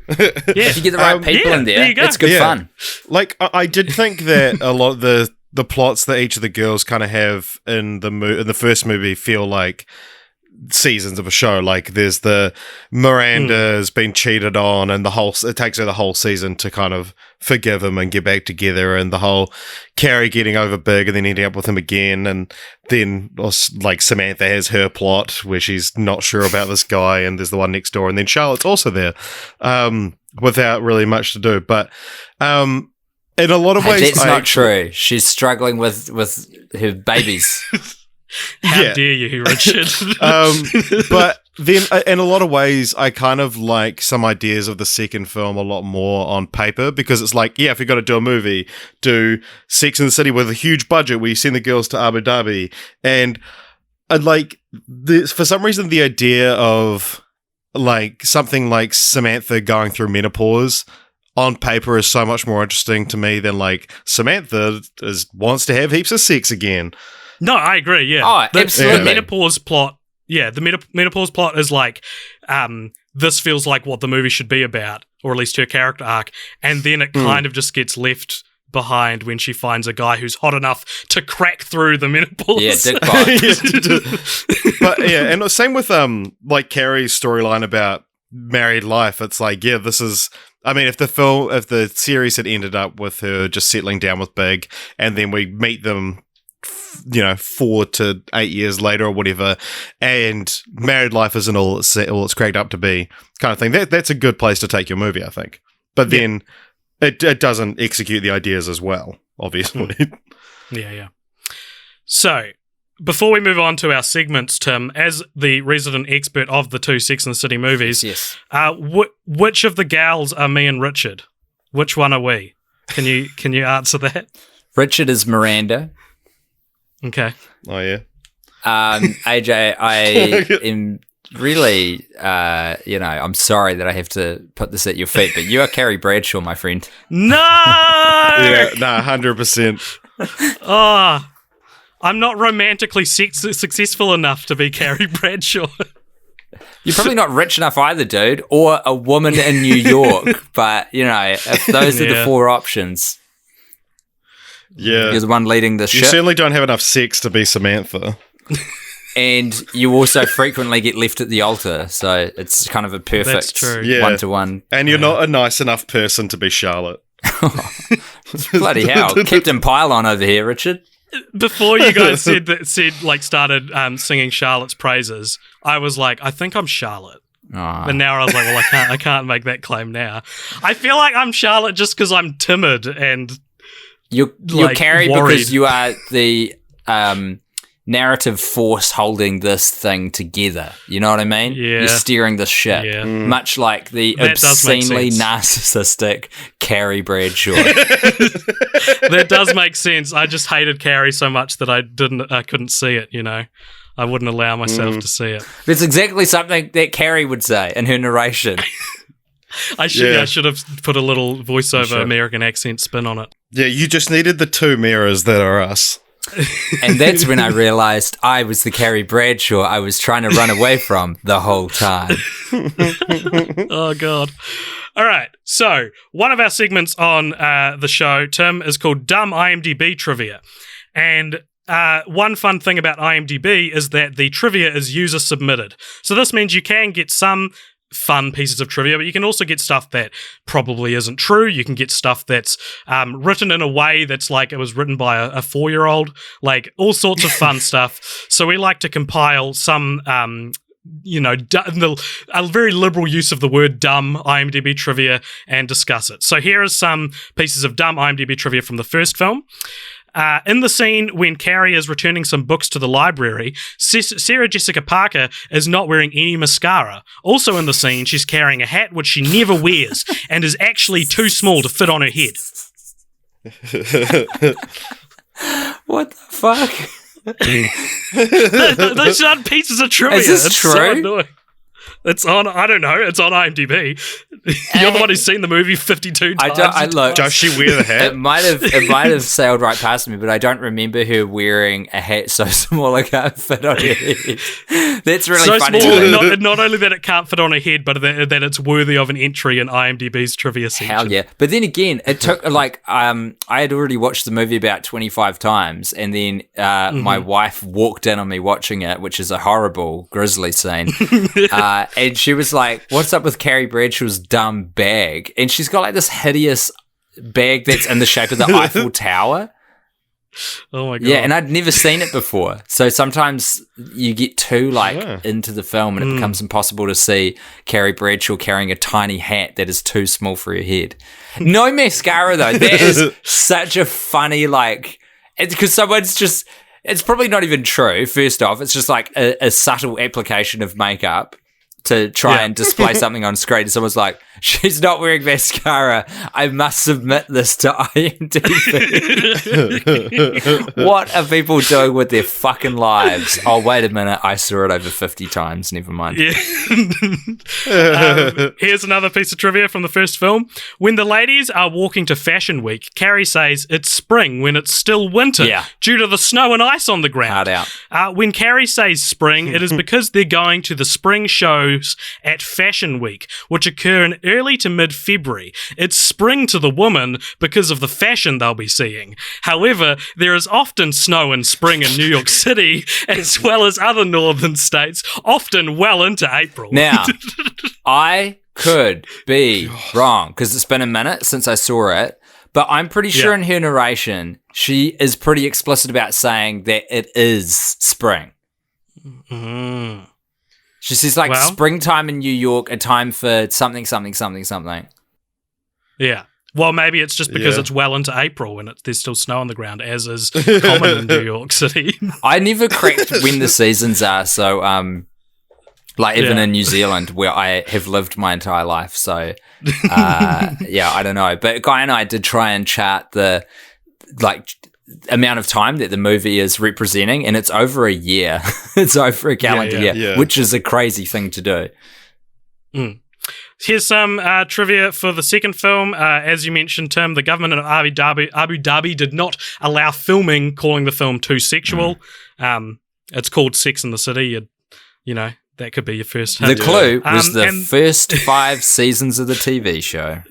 If you get the right people in there, it's good fun. Like, I did think that a lot of the plots that each of the girls kind of have in the first movie feel like seasons of a show. Like, there's the Miranda's been cheated on, and it takes her the whole season to kind of forgive him and get back together, and the whole Carrie getting over big and then ending up with him again, and then like Samantha has her plot where she's not sure about this guy, and there's the one next door, and then Charlotte's also there without really much to do. But in a lot of ways, that's not true. She's struggling with her babies. How dare you, Richard? But then, in a lot of ways, I kind of like some ideas of the second film a lot more on paper, because it's like, if you're going to do a movie, do Sex and the City with a huge budget where you send the girls to Abu Dhabi. And like, for some reason, the idea of like something like Samantha going through menopause on paper is so much more interesting to me than like Samantha wants to have heaps of sex again. No, I agree. Yeah. Oh, absolutely. The menopause plot. Yeah, the menopause plot is like, this feels like what the movie should be about, or at least her character arc, and then it kind of just gets left behind when she finds a guy who's hot enough to crack through the menopause. Yeah, dick bite. But yeah, and same with like Carrie's storyline about married life. It's like, yeah, this is. I mean, if the series had ended up with her just settling down with Big, and then we meet them, 4 to 8 years later or whatever, and married life isn't all it's cracked up to be, kind of thing. That's a good place to take your movie, I think. But then it doesn't execute the ideas as well, obviously. Yeah. So, before we move on to our segments, Tim, as the resident expert of the two Sex and the City movies, Yes. Which of the gals are me and Richard? Which one are we? Can you answer that? Richard is Miranda. Okay. Oh yeah. AJ, I am really, I'm sorry that I have to put this at your feet, but you are Carrie Bradshaw, my friend. No! Yeah, 100%. Oh, I'm not romantically successful enough to be Carrie Bradshaw. You're probably not rich enough either, dude, or a woman in New York, but, if those are the four options. Yeah. You're the one leading the You ship. certainly don't have enough sex to be Samantha. And you also frequently get left at the altar, so it's kind of a perfect one-to-one. And you're not a nice enough person to be Charlotte. Bloody hell. Captain Pylon over here, Richard. Before you guys started singing Charlotte's praises, I was like, I think I'm Charlotte. Oh. And now I was like, well, I can't make that claim now. I feel like I'm Charlotte just because I'm timid and You're Carrie worried. because you are the narrative force holding this thing together. You know what I mean? Yeah. You're steering the ship. Yeah. Much like the That does make obscenely sense. narcissistic Carrie Bradshaw. That does make sense. I just hated Carrie so much that I couldn't see it, I wouldn't allow myself to see it. It's exactly something that Carrie would say in her narration. I should have put a little voiceover American accent spin on it. Yeah, you just needed the two mirrors that are us. And that's when I realized I was the Carrie Bradshaw I was trying to run away from the whole time. Oh, God. All right. So, one of our segments on the show, Tim, is called Dumb IMDb Trivia. And one fun thing about IMDb is that the trivia is user submitted. So, this means you can get some fun pieces of trivia, but you can also get stuff that probably isn't true. You can get stuff that's written in a way that's like it was written by a 4-year-old, like all sorts of fun stuff. So we like to compile some, a very liberal use of the word dumb IMDb trivia and discuss it. So here are some pieces of dumb IMDb trivia from the first film. In the scene when Carrie is returning some books to the library, Sarah Jessica Parker is not wearing any mascara. Also in the scene, she's carrying a hat which she never wears and is actually too small to fit on her head. What the fuck? Those aren't pieces of trivia. Is this it's true? So annoying. It's on, I don't know, it's on IMDb. You're the one who's seen the movie 52 times. Does she wear the hat? It might have sailed right past me, but I don't remember her wearing a hat so small it can't fit on her head. That's really so funny. small, not only that it can't fit on her head, but that it's worthy of an entry in IMDb's trivia section. Hell yeah. But then again, it took I had already watched the movie about 25 times, and then my wife walked in on me watching it, which is a horrible, grisly scene. And she was like, what's up with Carrie Bradshaw's dumb bag? And she's got like this hideous bag that's in the shape of the Eiffel Tower. Oh my God. Yeah, and I'd never seen it before. So sometimes you get too into the film and it becomes impossible to see Carrie Bradshaw carrying a tiny hat that is too small for her head. No mascara though. That is such a funny it's because someone's just, it's probably not even true, first off. It's just like a subtle application of makeup to try and display something on screen. Someone's like, she's not wearing mascara. I must submit this to IMDb. What are people doing with their fucking lives? Oh, wait a minute. I saw it over 50 times. Never mind. Yeah. Here's another piece of trivia from the first film. When the ladies are walking to Fashion Week, Carrie says it's spring when it's still winter due to the snow and ice on the ground. Hard out. When Carrie says spring, it is because they're going to the spring shows at Fashion Week, which occur in early to mid-February. It's spring to the woman because of the fashion they'll be seeing. However, there is often snow in spring in New York City, as well as other northern states, often well into April. Now, I could be wrong, because it's been a minute since I saw it, but I'm pretty sure in her narration, she is pretty explicit about saying that it is spring. Mm. She says, like, springtime in New York, a time for something, something, something, something. Yeah. Well, maybe it's just because it's well into April and there's still snow on the ground, as is common in New York City. I never cracked when the seasons are, so, even in New Zealand, where I have lived my entire life, so, I don't know. But Guy and I did try and chart the, amount of time that the movie is representing, and it's over a year. It's over a calendar year, which is a crazy thing to do. Mm. Here's some trivia for the second film. As you mentioned, Tim, the government of Abu Dhabi did not allow filming calling the film too sexual. It's called Sex and the City. You know, that could be your first hint. The clue was the first 5 seasons of the TV show.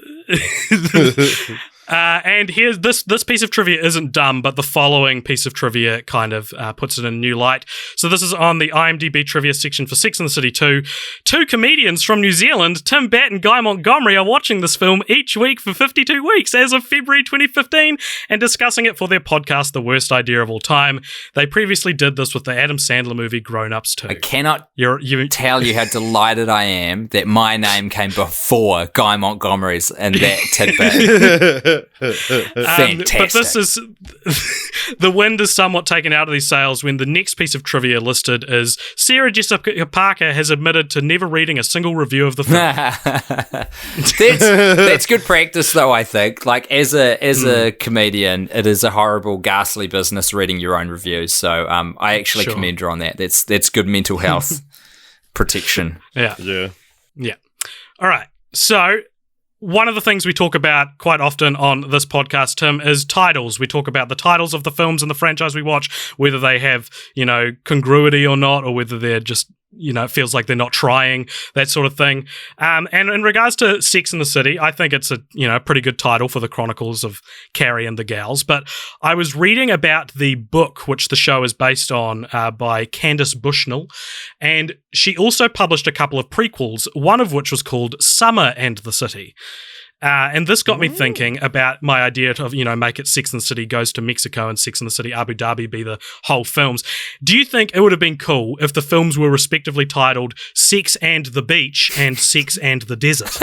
And here's this piece of trivia isn't dumb, but the following piece of trivia kind of puts it in a new light. So this is on the IMDb trivia section for Sex and the City 2. 2 comedians from New Zealand, Tim Batt and Guy Montgomery, are watching this film each week for 52 weeks as of February 2015 and discussing it for their podcast, The Worst Idea of All Time. They previously did this with the Adam Sandler movie Grown Ups 2. I cannot tell you how delighted I am that my name came before Guy Montgomery's and that tidbit. Fantastic. But this is the wind is somewhat taken out of these sails when the next piece of trivia listed is Sarah Jessica Parker has admitted to never reading a single review of the film. That's good practice, though. I think, like as a comedian, it is a horrible, ghastly business reading your own reviews. So I actually commend her on that. That's good mental health protection. Yeah. All right. So, one of the things we talk about quite often on this podcast, Tim, is titles. We talk about the titles of the films in the franchise we watch, whether they have, congruity or not, or whether they're just, it feels like they're not trying, that sort of thing. And in regards to Sex and the City, I think it's a pretty good title for the Chronicles of Carrie and the Gals. But I was reading about the book which the show is based on by Candace Bushnell, and she also published a couple of prequels, one of which was called Summer and the City. And this got me thinking about my idea of, make it Sex and the City goes to Mexico and Sex and the City Abu Dhabi be the whole films. Do you think it would have been cool if the films were respectively titled Sex and the Beach and Sex and the Desert?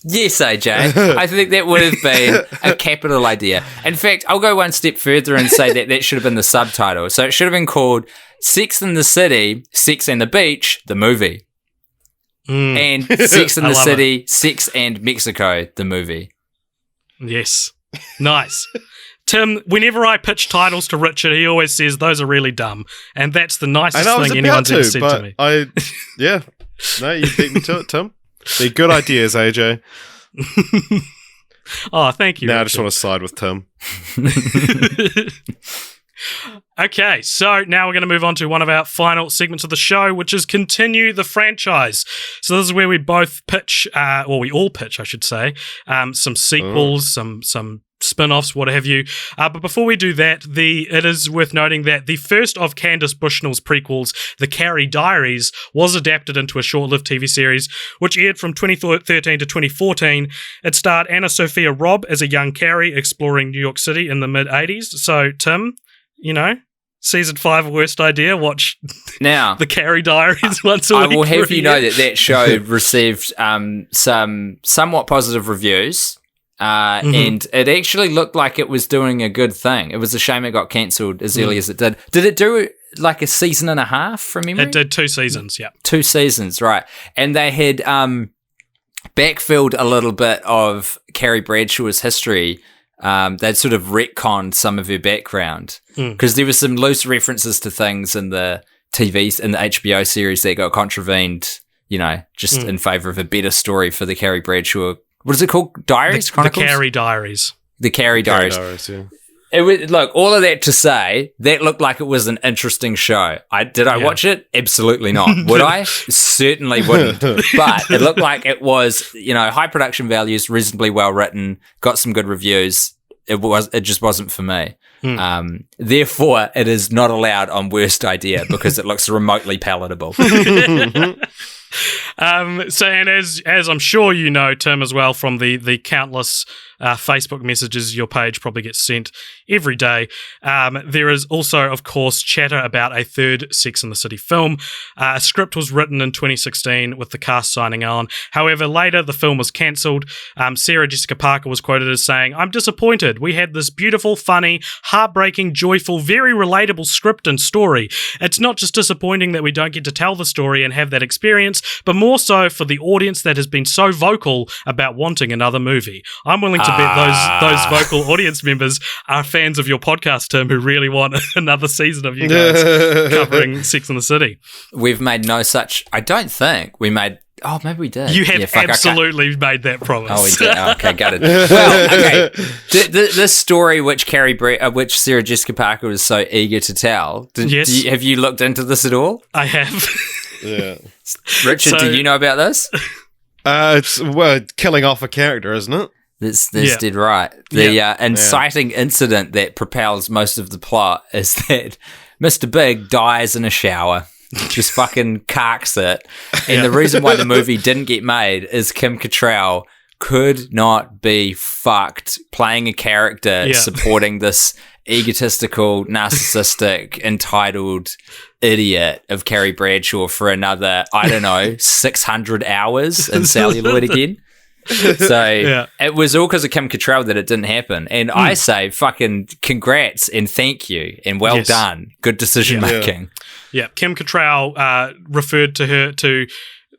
Yes, AJ. I think that would have been a capital idea. In fact, I'll go one step further and say that should have been the subtitle. So it should have been called Sex and the City, Sex and the Beach, the movie. And Sex and the City, Sex and Mexico, the movie. Yes. Nice. Tim, whenever I pitch titles to Richard, he always says those are really dumb. And that's the nicest thing anyone's ever said to me. No, you beat me to it, Tim. They're good ideas, AJ. Oh, thank you. Now I just want to side with Tim. Okay, so now we're going to move on to one of our final segments of the show, which is Continue the Franchise. So this is where we both pitch, or we all pitch, I should say, some sequels, some spin-offs, what have you. But before we do that, it is worth noting that the first of Candace Bushnell's prequels, The Carrie Diaries, was adapted into a short-lived TV series, which aired from 2013 to 2014. It starred Anna Sophia Robb as a young Carrie exploring New York City in the mid-'80s. So, Tim, season 5 Worst Idea, watch now The Carrie Diaries once a week. I will have you know that show received some somewhat positive reviews, and it actually looked like it was doing a good thing. It was a shame it got cancelled as early as it did. Did it do like a season and a half from memory? It did 2 seasons, yeah. 2 seasons, right. And they had backfilled a little bit of Carrie Bradshaw's history. They'd sort of retconned some of her background because there were some loose references to things in the HBO series that got contravened, just in favor of a better story for the Carrie Bradshaw. What is it called? Diaries? Chronicles? The Carrie Diaries. The Carrie Diaries. Yeah. It was, look, all of that to say, that looked like it was an interesting show. Did I watch it? Absolutely not. Would I? Certainly wouldn't. But it looked like it was, high production values, reasonably well written, got some good reviews. It just wasn't for me. Therefore, it is not allowed on Worst Idea because it looks remotely palatable. And as I'm sure you know, Tim, as well, from the countless Facebook messages your page probably gets sent every day, there is also, of course, chatter about a third Sex and the City film. A script was written in 2016 with the cast signing on. However, later the film was cancelled. Sarah Jessica Parker was quoted as saying, "I'm disappointed. We had this beautiful, funny, heartbreaking, joyful, very relatable script and story. It's not just disappointing that we don't get to tell the story and have that experience, but more so for the audience that has been so vocal about wanting another movie. I'm willing to bet those vocal audience members are fans of your podcast, Tim, who really want another season of you guys covering Sex and the City." We've made no such... I don't think we made... Oh, maybe we did. You have absolutely made that promise. Oh, we did. Oh, okay, got it. Well, okay. This story which which Sarah Jessica Parker was so eager to tell, have you looked into this at all? I have. Yeah. Richard, do you know about this? It's killing off a character, isn't it? That's dead right. The inciting incident that propels most of the plot is that Mr. Big dies in a shower. Just fucking carks it. And the reason why the movie didn't get made is Kim Cattrall could not be fucked playing a character supporting this egotistical, narcissistic, entitled idiot of Carrie Bradshaw for another, 600 hours in celluloid again. So it was all because of Kim Cattrall that it didn't happen. And I say fucking congrats and thank you and well done. Good decision making. Yeah, Kim Cattrall referred to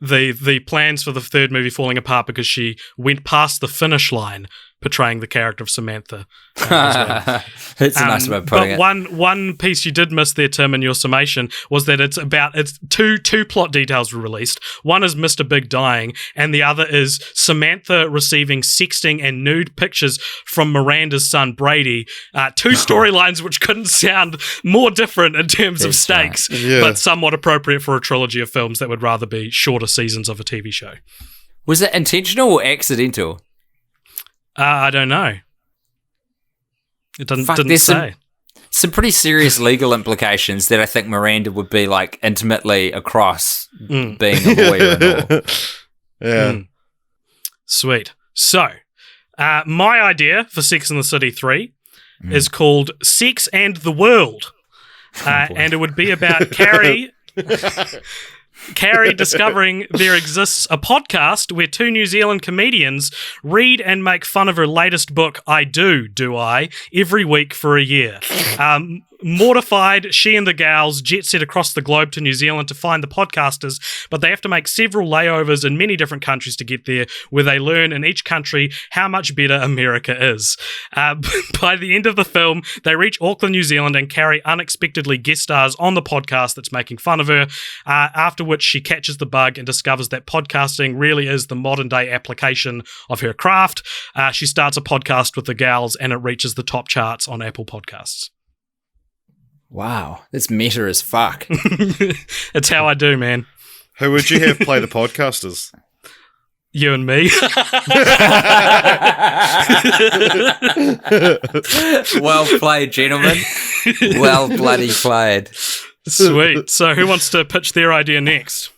the plans for the third movie falling apart because she went past the finish line portraying the character of Samantha. It's a nice way of putting it. But one piece you did miss there, Tim, in your summation was that it's two plot details were released. One is Mr. Big dying, and the other is Samantha receiving sexting and nude pictures from Miranda's son Brady. Two storylines which couldn't sound more different in terms of stakes, but somewhat appropriate for a trilogy of films that would rather be shorter seasons of a TV show. Was it intentional or accidental? I don't know. It didn't say. Some pretty serious legal implications that I think Miranda would be like intimately across being a lawyer and all. Yeah. Sweet. So, my idea for Sex and the City 3 is called Sex and the World. And it would be about Carrie discovering there exists a podcast where 2 New Zealand comedians read and make fun of her latest book, I Do I, every week for a year. Mortified, she and the gals jet set across the globe to New Zealand to find the podcasters, but they have to make several layovers in many different countries to get there, where they learn in each country how much better America is. By the end of the film, they reach Auckland, New Zealand, and Carrie unexpectedly guest stars on the podcast that's making fun of her, after which she catches the bug and discovers that podcasting really is the modern-day application of her craft. She starts a podcast with the gals, and it reaches the top charts on Apple Podcasts. Wow, that's meta as fuck. It's how I do, man. Who would you have play the podcasters? You and me. Well played, gentlemen. Well bloody played. Sweet. So who wants to pitch their idea next?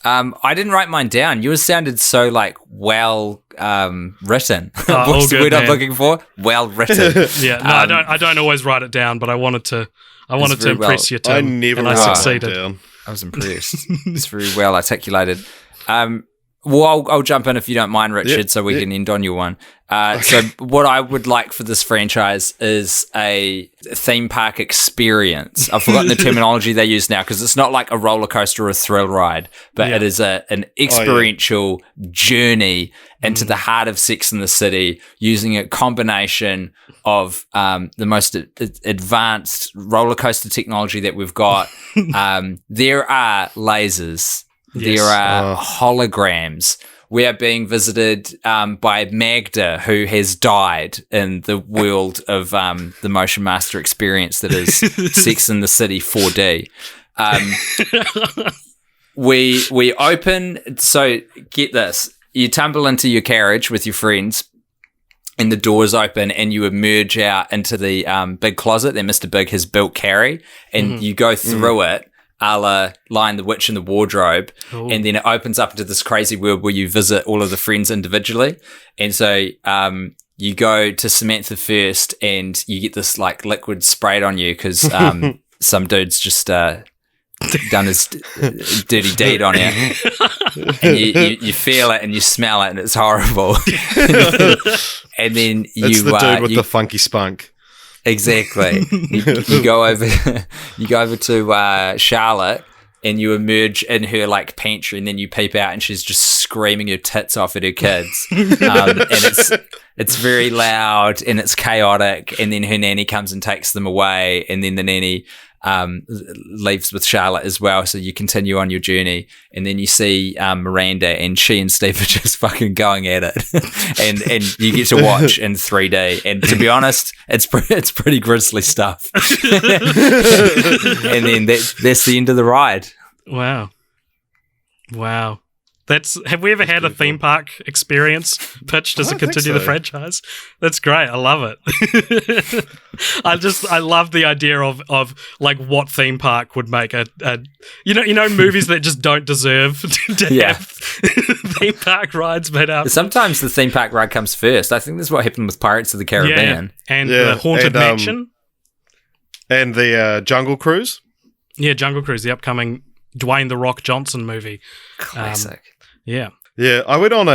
I didn't write mine down. Yours sounded so well written. What's the word I'm looking for? Well written. Yeah, no, I don't always write it down, but I wanted to impress you, Tim. I never and I succeeded. down. I was impressed. It's very well articulated. Well, I'll jump in if you don't mind, Richard, so we can end on your one. So what I would like for this franchise is a theme park experience. I've forgotten the terminology they use now because it's not like a roller coaster or a thrill ride, but it is an experiential journey into the heart of Sex and the City using a combination of the most advanced roller coaster technology that we've got. There are lasers. Yes. There are holograms. We are being visited by Magda, who has died in the world of the Motion Master experience that is Sex and the City 4D. We open, so get this, you tumble into your carriage with your friends and the doors open and you emerge out into the big closet that Mr. Big has built Carrie, and you go through it, a la Lion the Witch in the Wardrobe. Ooh. And then it opens up into this crazy world where you visit all of the friends individually. And so you go to Samantha first and you get this like liquid sprayed on you because some dude's just done his dirty deed on you. And you feel it and you smell it and it's horrible. And then it's the dude with the funky spunk. Exactly. You go over to Charlotte and you emerge in her like pantry, and then you peep out and she's just screaming her tits off at her kids. And it's very loud and it's chaotic, and then her nanny comes and takes them away, and then the nanny leaves with Charlotte as well, so you continue on your journey, and then you see Miranda, and she and Steve are just fucking going at it, and you get to watch in 3D, and to be honest, it's pretty grisly stuff. And then that's the end of the ride. Wow. Have we ever had a theme park experience pitched as a continue the franchise? That's great. I love it. I love the idea of like what theme park would make a movies that just don't deserve to have theme park rides made up. Sometimes the theme park ride comes first. I think that's what happened with Pirates of the Caribbean. And the Haunted Mansion. And the Jungle Cruise. Yeah, Jungle Cruise, the upcoming Dwayne "The Rock" Johnson movie. Classic. Yeah, I went on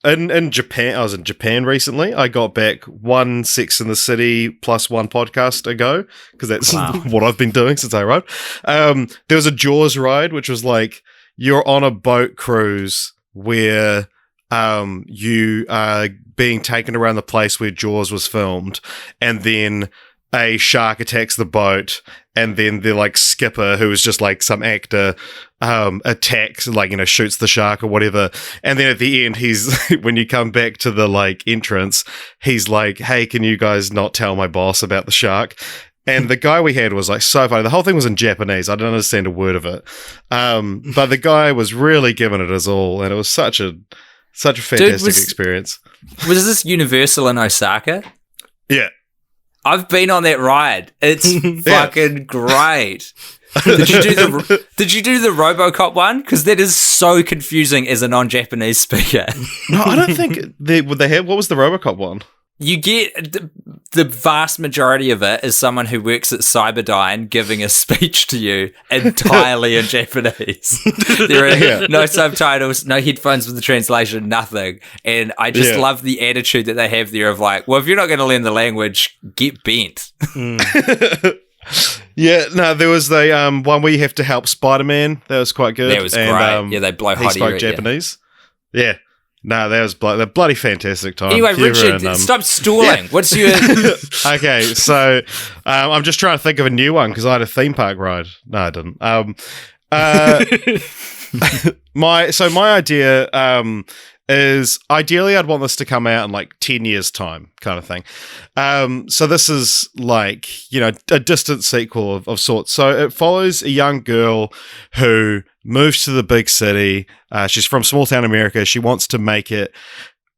in Japan. I was in Japan recently. I got back one Sex and the City plus one podcast ago because that's what I've been doing since I arrived. There was a Jaws ride, which was like you're on a boat cruise where you are being taken around the place where Jaws was filmed, and then a shark attacks the boat, and then the like skipper, who is just like some actor, attacks, like, shoots the shark or whatever. And then at the end, he's when you come back to the like entrance, he's like, "Hey, can you guys not tell my boss about the shark?" And the guy we had was like so funny. The whole thing was in Japanese. I didn't understand a word of it. But the guy was really giving it his all, and it was such a fantastic experience. Was this Universal in Osaka? Yeah. I've been on that ride. It's fucking great. Did you do the RoboCop one? Because that is so confusing as a non-Japanese speaker. No, I don't think would they have. What was the RoboCop one? You get the vast majority of it is someone who works at Cyberdyne giving a speech to you entirely in Japanese. There are no subtitles, no headphones with the translation, nothing. And I just love the attitude that they have there of like, well, if you're not going to learn the language, get bent. Yeah, no, there was the one where you have to help Spider-Man. That was quite good. That was great. They blow hot air. He spoke Japanese. Yeah. No, that was bloody fantastic time. Anyway, Richard, stop stalling. What's your... Okay, so I'm just trying to think of a new one because I had a theme park ride. No, I didn't. My idea is ideally I'd want this to come out in like 10 years' time kind of thing. So this is like, a distant sequel of sorts. So it follows a young girl who moves to the big city. She's from small town America. She wants to make it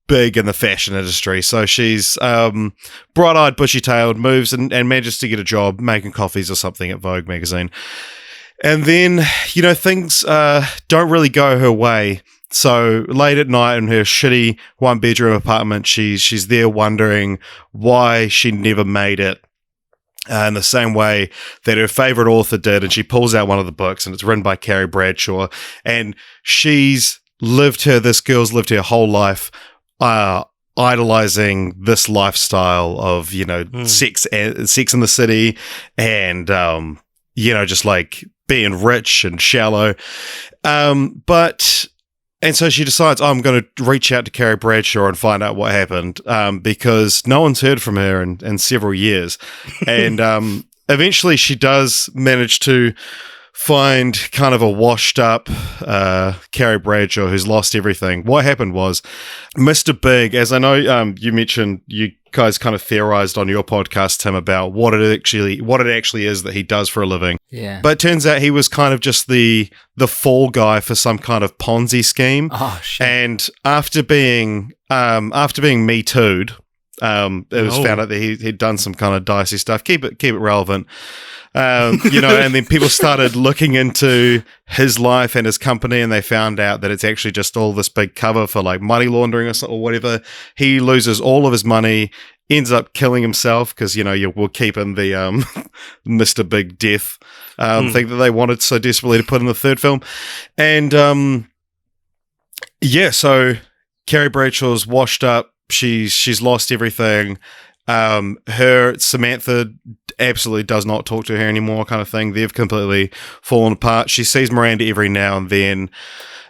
big in the fashion industry. So she's bright-eyed, bushy-tailed, moves and manages to get a job making coffees or something at Vogue magazine. And then, things don't really go her way. So late at night in her shitty one-bedroom apartment, she's there wondering why she never made it. In the same way that her favorite author did, and she pulls out one of the books, and it's written by Carrie Bradshaw, and she's this girl's lived her whole life idolizing this lifestyle of, sex in the city and, just like being rich and shallow. And so she decides, I'm going to reach out to Carrie Bradshaw and find out what happened, because no one's heard from her in several years. And eventually she does manage to find kind of a washed up Carrie Bradshaw who's lost everything. What happened was Mr. Big, as I know you mentioned, you guys kind of theorized on your podcast, Tim, about what it actually is that he does for a living. Yeah. But it turns out he was kind of just the fall guy for some kind of Ponzi scheme. Oh shit. And after being Me Too'd, it was found out that he'd done some kind of dicey stuff. Keep it relevant. And then people started looking into his life and his company, and they found out that it's actually just all this big cover for like money laundering or whatever. He loses all of his money, ends up killing himself because we'll keep in the Mr. Big death thing that they wanted so desperately to put in the third film. And so Carrie Bradshaw's washed up. She's lost everything. Her Samantha absolutely does not talk to her anymore, kind of thing. They've completely fallen apart. She sees Miranda every now and then.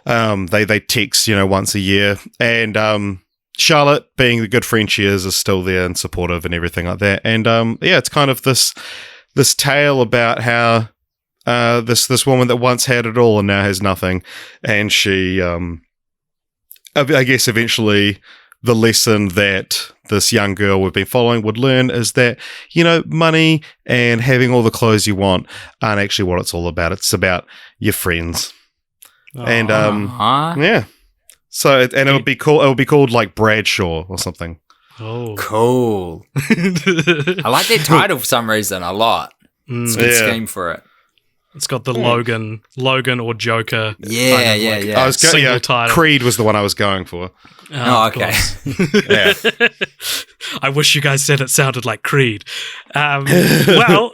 They text, once a year. And Charlotte, being the good friend she is still there and supportive and everything like that. And it's kind of this tale about how this woman that once had it all and now has nothing. And she, I guess, eventually the lesson that this young girl we've been following would learn is that, money and having all the clothes you want aren't actually what it's all about. It's about your friends. And, yeah. So, it'll be called like Bradshaw or something. Oh. Cool. I like that title for some reason a lot. It's a good scheme for it. It's got the Logan or Joker. Yeah. I was single title. Creed was the one I was going for. Oh, okay. Yeah. I wish you guys said it sounded like Creed. Well,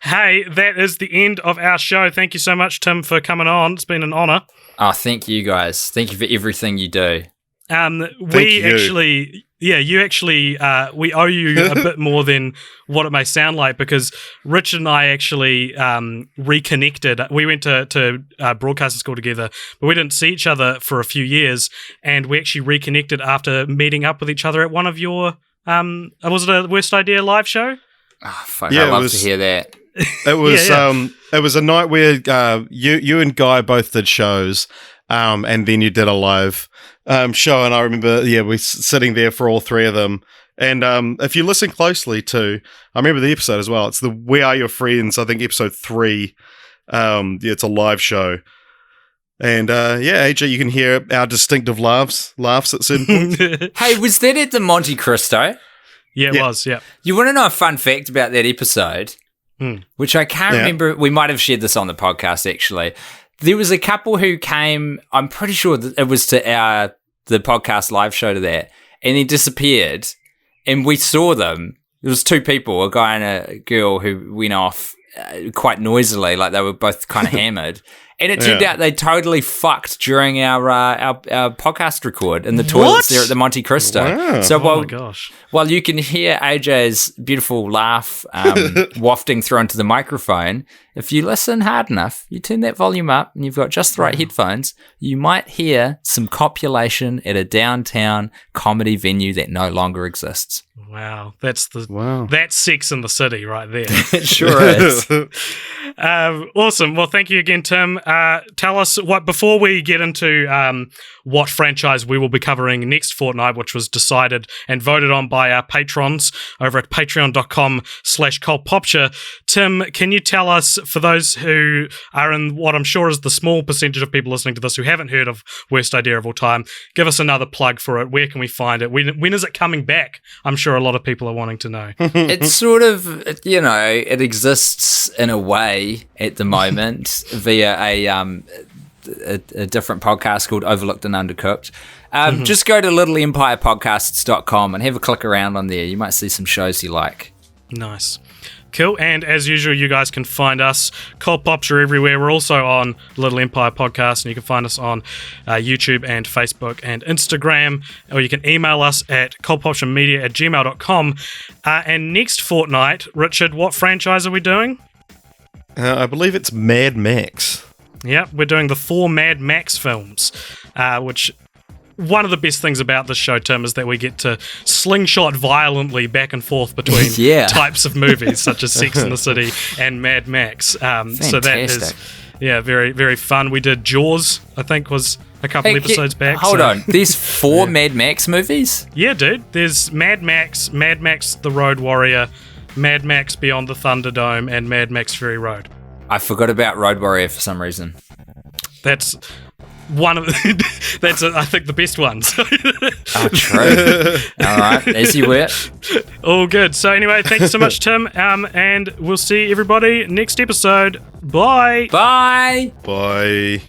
hey, that is the end of our show. Thank you so much, Tim, for coming on. It's been an honor. Oh, thank you guys. Thank you for everything you do. We owe you a bit more than what it may sound like, because Rich and I actually reconnected. We went to broadcasting school together, but we didn't see each other for a few years, and we actually reconnected after meeting up with each other at one of your was it a Worst Idea live show? Oh, fuck, yeah, I'd love to hear that. It was it was a night where you and Guy both did shows, and then you did a live show, and I remember we sitting there for all three of them. And if you listen closely to, I remember the episode as well. It's the We Are Your Friends, I think episode 3. It's a live show. And AJ, you can hear our distinctive laughs at certain points. Hey, was that at the Monte Cristo? Yeah, it was, yeah. You want to know a fun fact about that episode? Which I can't remember. We might have shared this on the podcast, actually. There was a couple who came, I'm pretty sure that it was to the podcast live show to that, and they disappeared, and we saw them. There was two people, a guy and a girl, who went off quite noisily, like they were both kind of hammered. And it turned out they totally fucked during our podcast record in the toilets there at the Monte Cristo. Wow. So while you can hear AJ's beautiful laugh wafting through onto the microphone, if you listen hard enough, you turn that volume up and you've got just the right headphones, you might hear some copulation at a downtown comedy venue that no longer exists. Wow, that's Sex in the City right there. It sure is. Awesome. Well, thank you again, Tim. Tell us before we get into what franchise we will be covering next fortnight, which was decided and voted on by our patrons over at patreon.com/cultpopture. Tim, can you tell us, for those who are in what I'm sure is the small percentage of people listening to this who haven't heard of Worst Idea of All Time, give us another plug for it. Where can we find it? When is it coming back? I'm sure a lot of people are wanting to know. It's sort of, it exists in a way at the moment via a different podcast called Overlooked and Undercooked. Just go to littleempirepodcasts.com and have a click around on there. You might see some shows you like. Nice. Cool. And as usual, you guys can find us. Cult Pops are everywhere. We're also on Little Empire Podcast, and you can find us on YouTube and Facebook and Instagram, or you can email us at cultpopsmedia@gmail.com. And next fortnight, Richard, what franchise are we doing? I believe it's Mad Max. Yep, we're doing the 4 Mad Max films, which... One of the best things about this show, Tim, is that we get to slingshot violently back and forth between types of movies, such as Sex and the City and Mad Max. So that is, very, very fun. We did Jaws, I think, was a couple episodes back. Hold on, there's 4 Mad Max movies? Yeah, dude. There's Mad Max the Road Warrior, Mad Max Beyond the Thunderdome, and Mad Max Fury Road. I forgot about Road Warrior for some reason. That's... one of that's I think the best ones. True. All right, as you were. All good. So anyway, thanks so much, Tim. And we'll see everybody next episode. Bye. Bye. Bye.